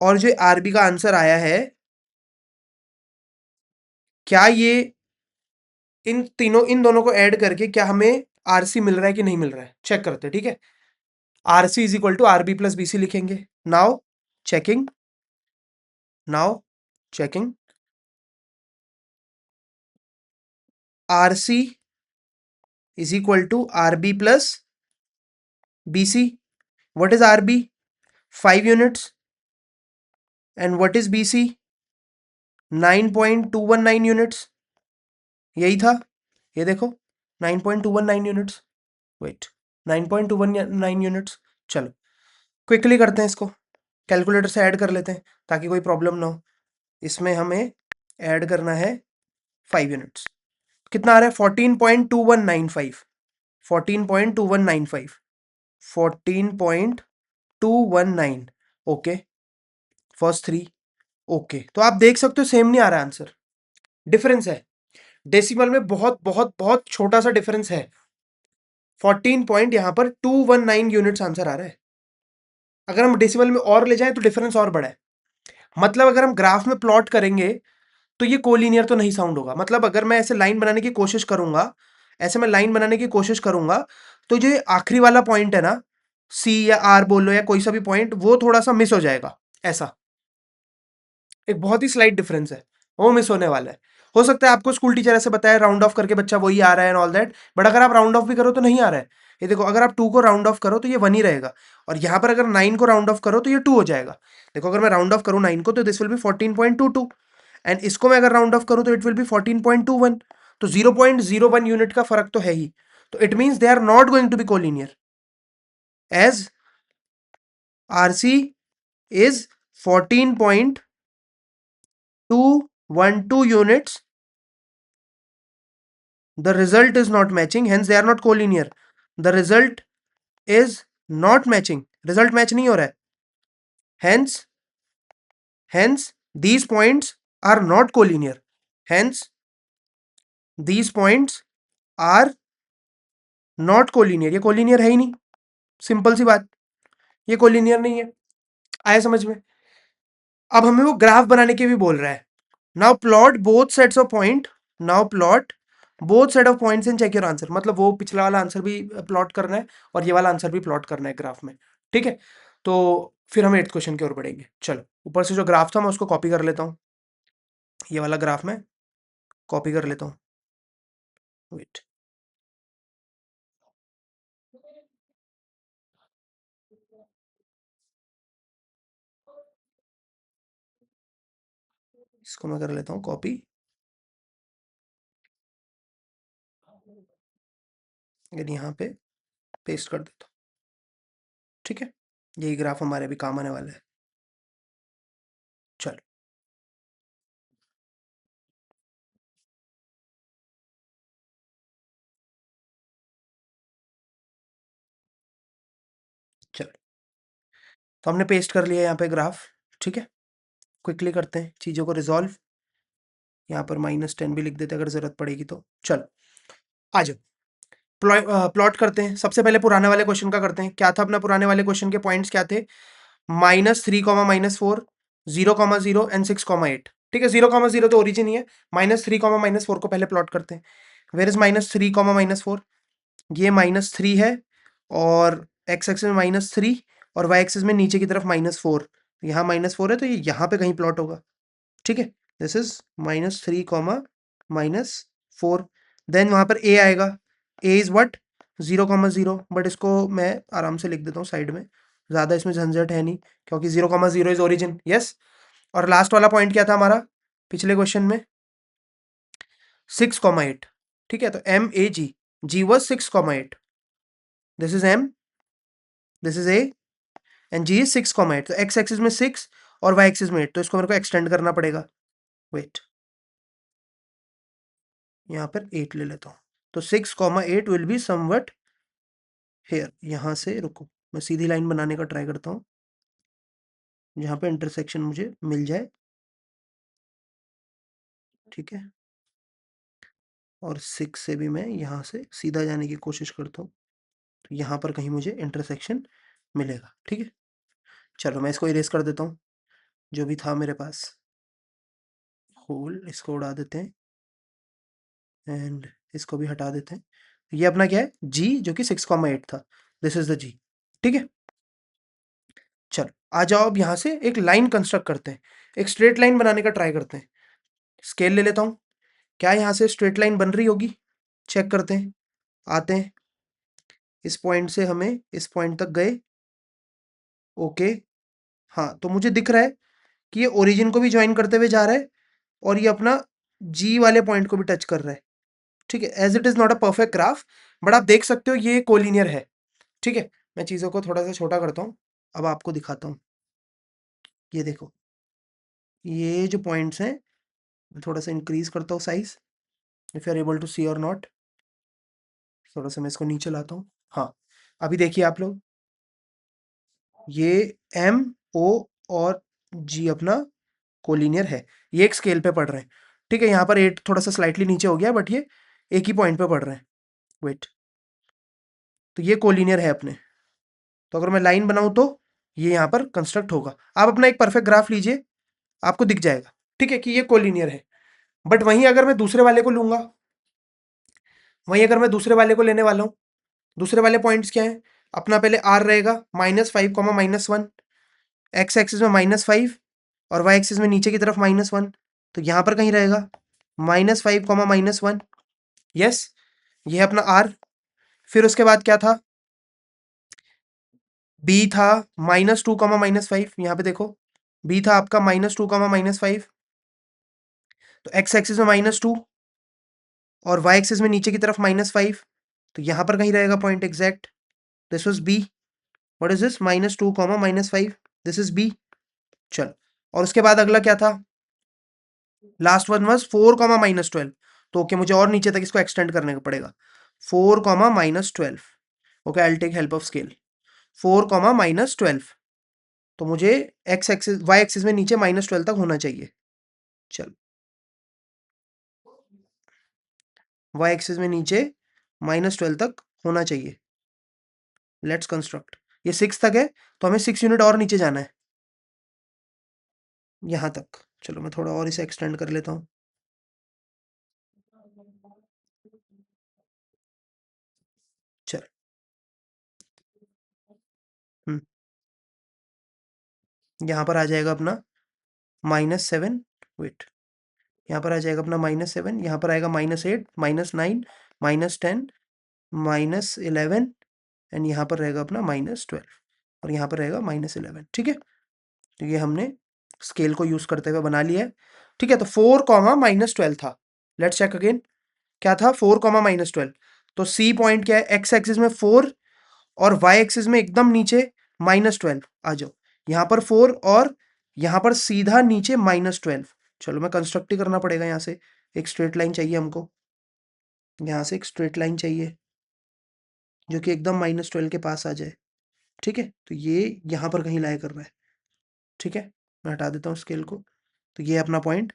और जो आरबी का आंसर आया है, क्या ये इन दोनों को ऐड करके क्या हमें आरसी मिल रहा है कि नहीं मिल रहा है, चेक करते हैं, ठीक है। RC is equal to RB plus BC लिखेंगे। Now checking, now checking, RC is equal to RB plus BC. What is RB, 5 units, and what is BC, 9.219 units, यही था, ये देखो 9.219 यूनिट्स, वेट 9.219 यूनिट्स। चलो क्विकली करते हैं इसको, calculator से ऐड कर लेते हैं ताकि कोई प्रॉब्लम ना हो। इसमें हमें ऐड करना है 5 यूनिट्स, कितना आ रहा है, 14.2195, 14.2195, 14.219, ओके, फर्स्ट 3, ओके। तो आप देख सकते हो सेम नहीं आ रहा आंसर, डिफरेंस है, डेसिमल में बहुत बहुत बहुत छोटा सा डिफरेंस है। 14 पॉइंट यहाँ पर 219 यूनिट्स आंसर आ रहा है, अगर हम डेसिमल में और ले जाएं तो डिफरेंस और बड़ा है। मतलब अगर हम ग्राफ में प्लॉट करेंगे तो ये कोलिनियर तो नहीं साउंड होगा, मतलब अगर मैं ऐसे लाइन बनाने की कोशिश करूंगा, ऐसे मैं लाइन बनाने की कोशिश करूंगा, तो जो ये आखिरी वाला पॉइंट है ना, सी या आर बोलो या कोई सा भी पॉइंट, वो थोड़ा सा मिस हो जाएगा, ऐसा एक बहुत ही स्लाइट डिफरेंस है, वो मिस होने वाला है। हो सकता है आपको स्कूल टीचर ऐसे बताए राउंड ऑफ करके बच्चा वही आ रहा है एंड ऑल दैट, बट अगर आप राउंड ऑफ भी करो तो नहीं आ रहा है। ये देखो, अगर आप 2 को राउंड ऑफ करो तो ये 1 ही रहेगा, और यहाँ पर अगर 9 को राउंड ऑफ करो तो ये 2 हो जाएगा। देखो, अगर मैं राउंड ऑफ करूँ 9 को तो दिस विल बी 14.22, एंड इसको मैं अगर राउंड ऑफ करूँ तो इट विल बी 14.21। तो 0.01 यूनिट का फर्क तो है ही। तो it means they are not going to be collinear, as RC is 14.212 units. The result is not matching, hence they are not collinear. The result is not matching. Result match नहीं हो रहा है. Hence these points are not collinear. Hence these points are not collinear. ये collinear है ही नहीं. Simple सी बात, ये collinear नहीं है. आया समझ में? अब हमें वो ग्राफ बनाने के भी बोल रहा है. Now plot both sets of point. Now plot both set of points and check your answer. मतलब वो पिछला वाला आंसर भी प्लॉट करना है और ये वाला आंसर भी प्लॉट करना है ग्राफ में. ठीक है, तो फिर हम 8th क्वेश्चन की ओर बढ़ेंगे. चलो, ऊपर से जो ग्राफ था मैं उसको कॉपी कर लेता हूँ. ये वाला ग्राफ मैं कॉपी कर लेता हूँ. वेट, इसको मैं कर लेता हूँ कॉपी, और यहाँ पे पेस्ट कर देता हूँ. ठीक है, यही ग्राफ हमारे भी काम आने वाला है. चलो, चलो, तो हमने पेस्ट कर लिया यहाँ पे ग्राफ. ठीक है, क्विकली करते हैं चीज़ों को रिजॉल्व. यहाँ पर -10 भी लिख देते अगर ज़रूरत पड़ेगी तो. चलो, आ जाओ, प्लॉट करते हैं. सबसे पहले पुराने वाले क्वेश्चन का करते हैं. क्या था अपना पुराने वाले क्वेश्चन के पॉइंट्स क्या थे? -3, -4, 0, 0 एंड 6, 8. ठीक है, 0, 0 तो ओरिजिन ही है. -3, -4 को पहले प्लॉट करते हैं. Where is -3, -4? ये -3 है, और एक्स एक्सिस में -3 और वाई एक्सिस में नीचे की तरफ -4. यहाँ -4 है तो ये यहाँ पे कहीं प्लॉट होगा. ठीक है, दिस इज -3, -4. देन वहां पर ए आएगा. ए इज व्हाट? 0, 0. बट इसको मैं आराम से लिख देता हूँ साइड में, ज्यादा इसमें झंझट है नहीं, क्योंकि 0, 0 इज ओरिजिन. यस. और लास्ट वाला पॉइंट क्या था हमारा पिछले क्वेश्चन में? 6, 8. ठीक है, तो M A G, G was 6, 8. This is M, this is A, and G is 6, 8. तो एक्स एक्सिस में 6 और वाई एक्सिस में 8, तो इसको मेरे को एक्सटेंड करना पड़ेगा. वेट, यहाँ पर 8 ले लेता हूँ. तो 6, 8 विल बी समवट हेयर. यहाँ से रुको, मैं सीधी लाइन बनाने का ट्राई करता हूँ जहाँ पे इंटरसेक्शन मुझे मिल जाए. ठीक है, और 6 से भी मैं यहाँ से सीधा जाने की कोशिश करता हूँ, तो यहाँ पर कहीं मुझे इंटरसेक्शन मिलेगा. ठीक है, चलो मैं इसको इरेज कर देता हूँ. जो भी था मेरे पास होल, इसको उड़ा देते हैं, एंड इसको भी हटा देते हैं. ये अपना क्या है? जी, जो कि 6, 8 था. दिस इज द जी. ठीक है, चलो आ जाओ. अब यहाँ से एक लाइन कंस्ट्रक्ट करते हैं, एक स्ट्रेट लाइन बनाने का ट्राई करते हैं. स्केल ले लेता हूँ. क्या यहाँ से स्ट्रेट लाइन बन रही होगी? चेक करते हैं. आते हैं, इस पॉइंट से हमें इस पॉइंट तक गए. ओके, हाँ, तो मुझे दिख रहा है कि ये ओरिजिन को भी ज्वाइन करते हुए जा रहा है, और ये अपना जी वाले पॉइंट को भी टच कर रहा है. ठीक है, as it is not a perfect graph, but आप देख सकते हो ये कोलिनियर है. ठीक है, मैं चीज़ों को थोड़ा सा छोटा करता हूँ, अब आपको दिखाता हूँ. ये देखो, ये जो पॉइंट्स हैं, मैं थोड़ा सा इंक्रीज करता हूँ size, if you are able to see और नॉट. थोड़ा सा मैं इसको नीचे लाता हूँ. हाँ, अभी देखिए आप लोग, ये एम ओ और जी अपना कोलिनियर है. ये एक स्केल पे पढ़ रहे हैं. ठीक है, यहाँ पर 8 थोड़ा सा स्लाइटली नीचे हो गया, बट ये एक ही पॉइंट पे पढ़ रहे हैं. वेट, तो ये कोलिनियर है अपने. तो अगर मैं लाइन बनाऊं तो ये यहाँ पर कंस्ट्रक्ट होगा. आप अपना एक परफेक्ट ग्राफ लीजिए, आपको दिख जाएगा. ठीक है, कि ये कोलिनियर है. बट वहीं अगर मैं दूसरे वाले को लूंगा, वहीं अगर मैं दूसरे वाले को लेने वाला हूँ, दूसरे वाले पॉइंट्स क्या है? अपना पहले आर रहेगा -5, -1. एक्स एक्सिस में -5 और वाई एक्सिस में नीचे की तरफ -1. तो यहाँ पर कहीं रहेगा -5 कॉमा -1, यस, ये है अपना r। फिर उसके बाद क्या था, b था -2 कॉमा -5, यहाँ पे देखो b था आपका -2 कॉमा -5, तो x एक्सिस में -2 और y एक्सिस में नीचे की तरफ -5, तो यहाँ पर कहीं रहेगा point exact. This was b, what is this, -2 comma -5, this is b। चल, और उसके बाद अगला क्या था, लास्ट वन वाज 4 कॉमा -12, तो ओके मुझे और नीचे तक इसको एक्सटेंड करने का पड़ेगा, 4 comma -12, okay, I will take help of scale, 4 comma -12, तो मुझे x एक्सिस y एक्सिस में नीचे -12 तक होना चाहिए। चल, y एक्सिस में नीचे -12 तक होना चाहिए। लेट्स कंस्ट्रक्ट, ये 6 तक है, तो हमें 6 यूनिट और नीचे जाना है, यहाँ तक। चलो मैं थोड़ा और इसे एक्सटेंड कर लेता हूँ। चल, हम्म, यहाँ पर आ जाएगा अपना -7, वेट, यहाँ पर आ जाएगा अपना -7, यहाँ पर आएगा -8, -9, -10, -11, एंड यहाँ पर रहेगा अपना -12, और यहाँ पर रहेगा -11, ठीक है। तो ये हमने स्केल को यूज करते हुए बना लिया है, ठीक है। तो 4 कॉमा -12 था, लेट्स चेक अगेन, क्या था, 4 कॉमा -12, तो सी पॉइंट क्या है, एक्स एक्सिस में 4 और वाई एक्सिस में एकदम नीचे -12, आ जाओ, यहाँ पर 4 और यहाँ पर सीधा नीचे -12। चलो मैं कंस्ट्रक्ट ही करना पड़ेगा, यहाँ से एक स्ट्रेट लाइन चाहिए हमको, यहाँ से एक स्ट्रेट लाइन चाहिए जो कि एकदम -12 के पास आ जाए, ठीक है। तो ये यहाँ पर कहीं लाया कर रहा है, ठीक है, मैं हटा देता हूँ स्केल को। तो ये अपना पॉइंट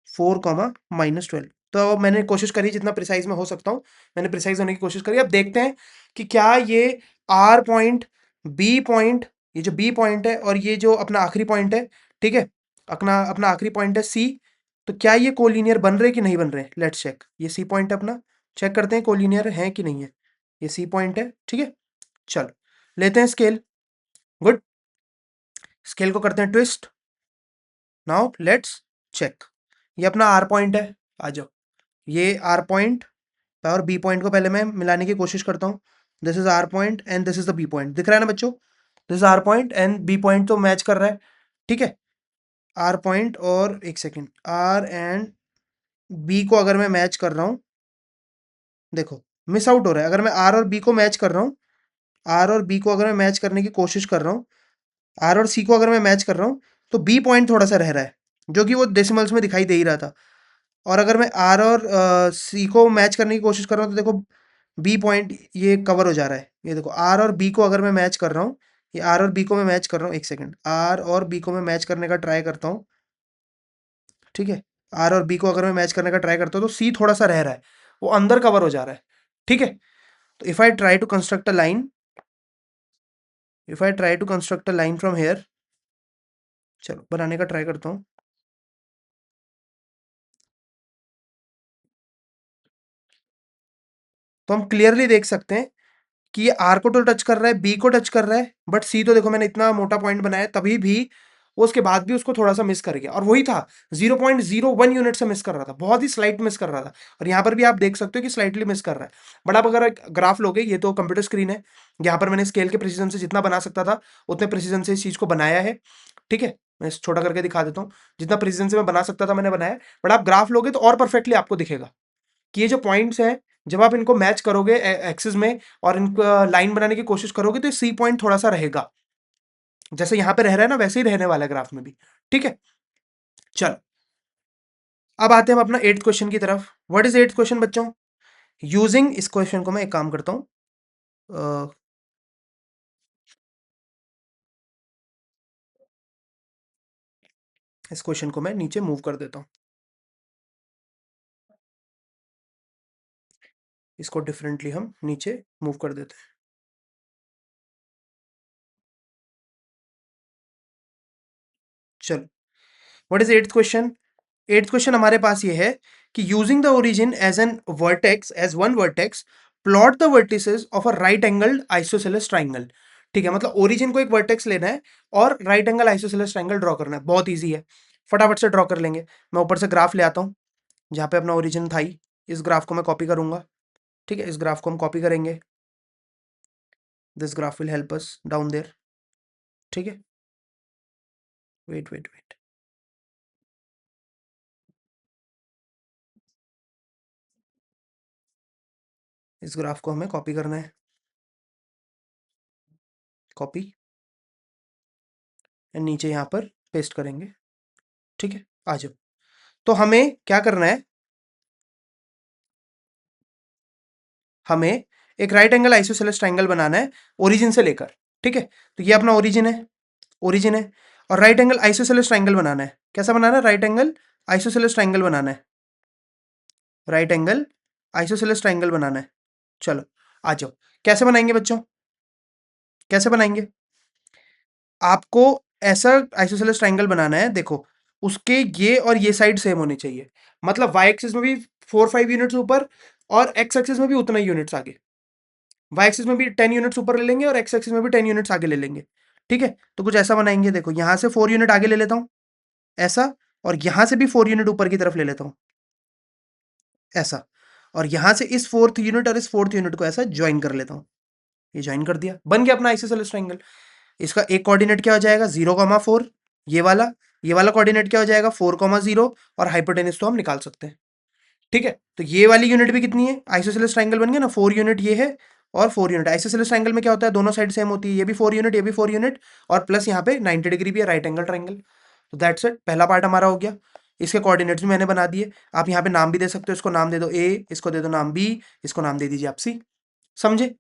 4 कॉमा -12, तो मैंने कोशिश करी जितना प्रिसाइज में हो सकता हूँ, मैंने प्रिसाइज होने की कोशिश करी। अब देखते हैं कि क्या ये आर पॉइंट, बी पॉइंट, ये जो बी पॉइंट है और ये जो अपना आखिरी पॉइंट है, ठीक है, अपना अपना आखिरी पॉइंट है सी, तो क्या ये कोलिनियर बन रहे कि नहीं बन रहे, लेट्स चेक। ये सी पॉइंट है अपना, चेक करते हैं कोलिनियर है कि नहीं है। ये सी पॉइंट है, ठीक है। चलो लेते हैं स्केल, गुड, स्केल को करते हैं ट्विस्ट। नाउ लेट्स चेक, ये अपना आर पॉइंट है, आ जाओ, ये आर पॉइंट और बी पॉइंट को पहले मैं मिलाने की कोशिश करता हूँ। This is R point and this is the B point, दिख रहा है ना बच्चों, this is R point and B point तो मैच कर रहा है, ठीक है। आर पॉइंट और एक सेकेंड, आर एंड बी को अगर मैं मैच कर रहा हूँ, देखो मिस आउट हो रहा है, अगर मैं आर और बी को मैच कर रहा हूँ, आर और बी को अगर मैं मैच करने की कोशिश कर रहा हूँ, आर और सी को अगर मैं मैच कर रहा हूँ, तो बी पॉइंट थोड़ा सा रह रहा है, जो कि वो डेसिमल्स में दिखाई दे ही रहा था। और अगर मैं आर और सी को मैच करने की कोशिश कर रहा हूँ, तो देखो बी पॉइंट ये कवर हो जा रहा है, ये देखो आर और बी को अगर मैं मैच कर रहा हूँ, ये आर और बी को मैं मैच कर रहा हूँ, एक सेकंड, आर और बी को मैं मैच करने का ट्राई करता हूँ, ठीक है। आर और बी को अगर मैं मैच करने का ट्राई करता हूँ, तो सी थोड़ा सा रह रहा है, वो अंदर कवर हो जा रहा है, ठीक है। तो if I try to construct a line, if I try to construct a line from here, चलो बनाने का ट्राई करता हूँ। तो हम क्लियरली देख सकते हैं कि ये आर को तो टच कर रहा है, बी को टच कर रहा है, बट सी तो देखो मैंने इतना मोटा पॉइंट बनाया तभी भी वो उसके बाद भी उसको थोड़ा सा मिस कर गया, और वही था 0.01 यूनिट से मिस कर रहा था, बहुत ही स्लाइट मिस कर रहा था। और यहाँ पर भी आप देख सकते हो कि स्लाइटली मिस कर रहा है। बट आप अगर एक ग्राफ लोगे, ये तो कंप्यूटर स्क्रीन है, यहाँ पर मैंने स्केल के प्रिसीजन से जितना बना सकता था उतने प्रिसीजन से इस चीज को बनाया है, ठीक है। मैं इस छोटा करके दिखा देता हूँ, जितना प्रिसीजन से मैं बना सकता था मैंने बनाया। बट आप ग्राफ लोगे तो और परफेक्टली आपको दिखेगा कि ये जो पॉइंट्स हैं, जब आप इनको मैच करोगे एक्सिस में और इनको लाइन बनाने की कोशिश करोगे, तो सी पॉइंट थोड़ा सा रहेगा, जैसे यहाँ पे रह रहा है ना वैसे ही रहने वाला है ग्राफ में भी, ठीक है। चलो अब आते हैं हम अपना 8th क्वेश्चन की तरफ। व्हाट इज 8th क्वेश्चन बच्चों, यूजिंग, इस क्वेश्चन को मैं एक काम करता हूँ, इस क्वेश्चन को मैं नीचे मूव कर देता हूँ, इसको डिफरेंटली हम नीचे मूव कर देते हैं। चलो what is 8th question, 8th question हमारे पास ये है कि using the origin as an vertex, as one vertex, plot the vertices of a right angled isosceles triangle. ठीक है, मतलब ओरिजिन को एक वर्टेक्स लेना है और right angle isosceles triangle draw करना है, बहुत ईजी है, फटाफट से ड्रॉ कर लेंगे। मैं ऊपर से ग्राफ ले आता हूँ, जहाँ पे अपना ओरिजिन था ही। इस ग्राफ को मैं कॉपी करूंगा, ठीक है, इस ग्राफ को हम कॉपी करेंगे। This graph will help us down there, ठीक है। वेट वेट वेट, इस ग्राफ को हमें कॉपी करना है, कॉपी, एंड नीचे यहाँ पर पेस्ट करेंगे, ठीक है। आ जाओ। तो हमें क्या करना है, हमें एक राइट एंगल आइसोसेलेस ट्रायंगल बनाना है ओरिजिन से लेकर, ठीक है। तो ये अपना ओरिजिन है, ओरिजिन है, और राइट एंगल आइसोसेलेस ट्रायंगल बनाना है। कैसा बनाना है? राइट एंगल आइसोसेलेस ट्रायंगल बनाना है, राइट एंगल आइसोसेलेस ट्रायंगल बनाना है। चलो आ जाओ। कैसे बनाएंगे बच्चों, कैसे बनाएंगे? आपको ऐसा आइसोसेलेस ट्रायंगल बनाना है, देखो उसके ये और ये साइड सेम होनी चाहिए। मतलब वाई एक्सिस में भी 4-5 यूनिट्स ऊपर और एक्स एक्सिस में भी उतना ही यूनिट्स आगे। वाई एक्सिस में भी 10 यूनिट्स ऊपर ले लेंगे और एक्स एक्सिस में भी 10 यूनिट्स आगे ले लेंगे, ठीक है। तो कुछ ऐसा बनाएंगे, देखो यहां से 4 यूनिट आगे ले लेता हूं, ऐसा, और यहां से भी 4 यूनिट ऊपर की तरफ ले लेता हूं, ऐसा, और यहां से इस 4th यूनिट और इस 4th यूनिट को ऐसा ज्वाइन कर लेता हूं। ये ज्वाइन कर दिया, बन गया अपना आइसोसेलेस ट्रायंगल। इसका एक कोऑर्डिनेट क्या हो जाएगा? 0,4, ये वाला। ये वाला कोऑर्डिनेट क्या हो जाएगा? 4,0, और हाइपोटेनस तो हम निकाल सकते हैं, ठीक है। तो ये वाली यूनिट भी कितनी है? आइसोसेलेस ट्रायंगल बन गया ना, 4 यूनिट ये है और 4 यूनिट। आइसोसेलेस ट्रायंगल में क्या होता है? दोनों साइड सेम होती है, ये भी 4 यूनिट, ये भी 4 यूनिट, और प्लस यहाँ पे 90 डिग्री भी है, राइट एंगल ट्रायंगल। तो दैट्स इट, पहला पार्ट हमारा हो गया। इसके कोऑर्डिनेट्स भी मैंने बना दिए। आप यहाँ पे नाम भी दे सकते हो, इसको नाम दे दो ए, इसको दे दो नाम बी, इसको नाम दे दीजिए आप सी। समझे?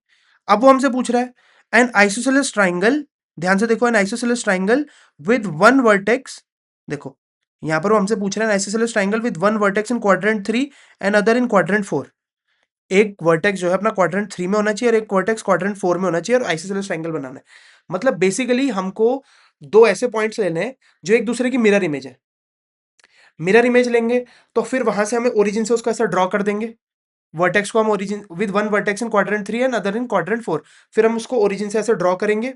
अब वो हमसे पूछ रहा है एन आइसोसेलेस ट्रायंगल, ध्यान से देखो, N isosceles triangle with one vertex. देखो यहां पर वो हमसे पूछ रहे हैं isosceles triangle with one vertex in quadrant 3 and other in quadrant 4। एक वर्टेक्स जो है अपना क्वाड्रेंट 3 में होना चाहिए और एक वर्टेक्स क्वाड्रेंट 4 में होना चाहिए, और आइसोसेलेस ट्रायंगल बनाना है। मतलब बेसिकली हमको दो ऐसे पॉइंट्स लेने हैं जो एक दूसरे की मिरर इमेज है। मिरर इमेज लेंगे तो फिर वहां से हमें ओरिजिन से उसको ऐसा ड्रॉ कर देंगे। वर्टेक्स को हम origin with one vertex in quadrant 3 and other in quadrant 4, फिर हम उसको ओरिजिन से ऐसे ड्रॉ करेंगे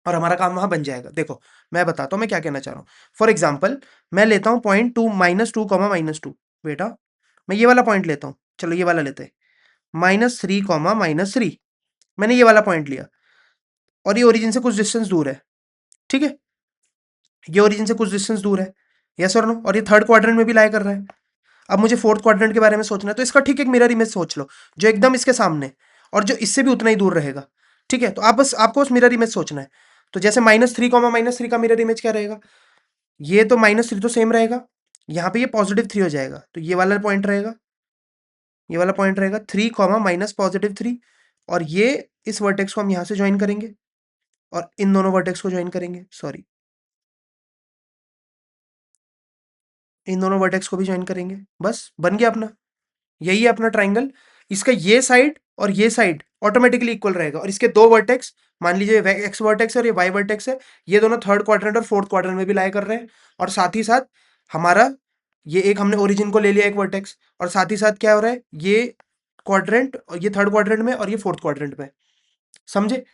और हमारा काम वहां बन जाएगा। देखो मैं बताता हूं मैं क्या कहना चाह रहा हूं। फॉर एग्जाम्पल मैं लेता हूं पॉइंट टू -2, बेटा मैं ये वाला पॉइंट लेता हूं, चलो ये वाला लेते हैं, -3, मैंने ये वाला पॉइंट लिया और ये ओरिजिन से कुछ डिस्टेंस दूर है, ठीक है। ये ओरिजिन से कुछ डिस्टेंस दूर है, यस और नो, और ये थर्ड क्वाड्रेंट में भी लाई कर रहा है। अब मुझे फोर्थ क्वाड्रेंट के बारे में सोचना है, तो इसका ठीक एक मिरर इमेज सोच लो जो एकदम इसके सामने और जो इससे भी उतना ही दूर रहेगा, ठीक है। तो आप बस आपको बस मिरर इमेज सोचना है। तो जैसे -3, का मिरर इमेज क्या रहेगा? ये तो -3 तो सेम रहेगा, यहाँ पे ये +3 हो जाएगा, तो ये वाला पॉइंट रहेगा, ये वाला पॉइंट रहेगा 3, -+3, और ये इस वर्टेक्स को हम यहाँ से ज्वाइन करेंगे और इन दोनों वर्टेक्स को ज्वाइन करेंगे, सॉरी इन दोनों वर्टेक्स को भी ज्वाइन करेंगे, बस बन गया अपना। यही है अपना ट्राइंगल। इसका ये साइड और ये साइड ऑटोमेटिकली इक्वल रहेगा, और इसके दो वर्टेक्स, मान लीजिए एक्स वर्टेक्स है और ये वाई वर्टेक्स है, ये दोनों थर्ड क्वाड्रेंट और फोर्थ क्वाड्रेंट में भी लाई कर रहे हैं। और साथ ही साथ हमारा ये एक हमने ओरिजिन को ले लिया एक वर्टेक्स, और साथ ही साथ क्या हो रहा है, ये क्वाड्रेंट और ये थर्ड क्वाड्रेंट में और ये फोर्थ क्वाड्रेंट में, समझे?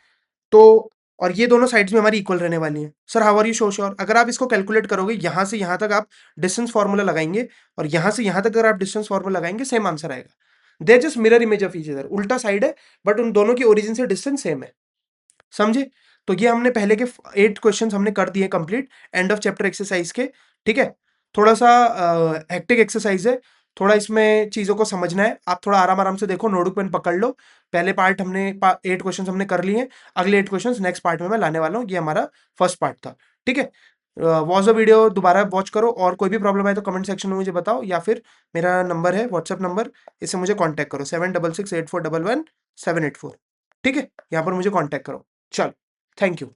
तो और ये दोनों साइड्स में हमारी इक्वल रहने वाली हैं। Sir how are you so sure? अगर आप इसको कैलकुलेट करोगे, यहाँ से यहाँ तक आप डिस्टेंस फार्मूला लगाएंगे और यहाँ से यहाँ तक अगर आप डिस्टेंस फार्मूला लगाएंगे, सेम आंसर आएगा। They just mirror image of each other, उल्टा साइड है बट उन दोनों की ओरिजिन से डिस्टेंस सेम है, समझे? तो ये हमने पहले के 8 क्वेश्चंस हमने कर दिए complete end of chapter exercise के, ठीक है। थोड़ा सा हेक्टिक एक्सरसाइज है, थोड़ा इसमें चीज़ों को समझना है। आप थोड़ा आराम आराम से देखो, नोटबुक पेन पकड़ लो। पहले पार्ट हमने 8 क्वेश्चंस हमने कर लिए हैं, अगले 8 क्वेश्चंस नेक्स्ट पार्ट में मैं लाने वाला हूँ। ये हमारा फर्स्ट पार्ट था, ठीक है। वॉच द वीडियो, दोबारा वॉच करो, और कोई भी प्रॉब्लम आए तो कमेंट सेक्शन में मुझे बताओ, या फिर मेरा नंबर है व्हाट्सएप नंबर, इससे मुझे कॉन्टैक्ट करो 7668411784, ठीक है। यहाँ पर मुझे कॉन्टैक्ट करो। चलो, थैंक यू।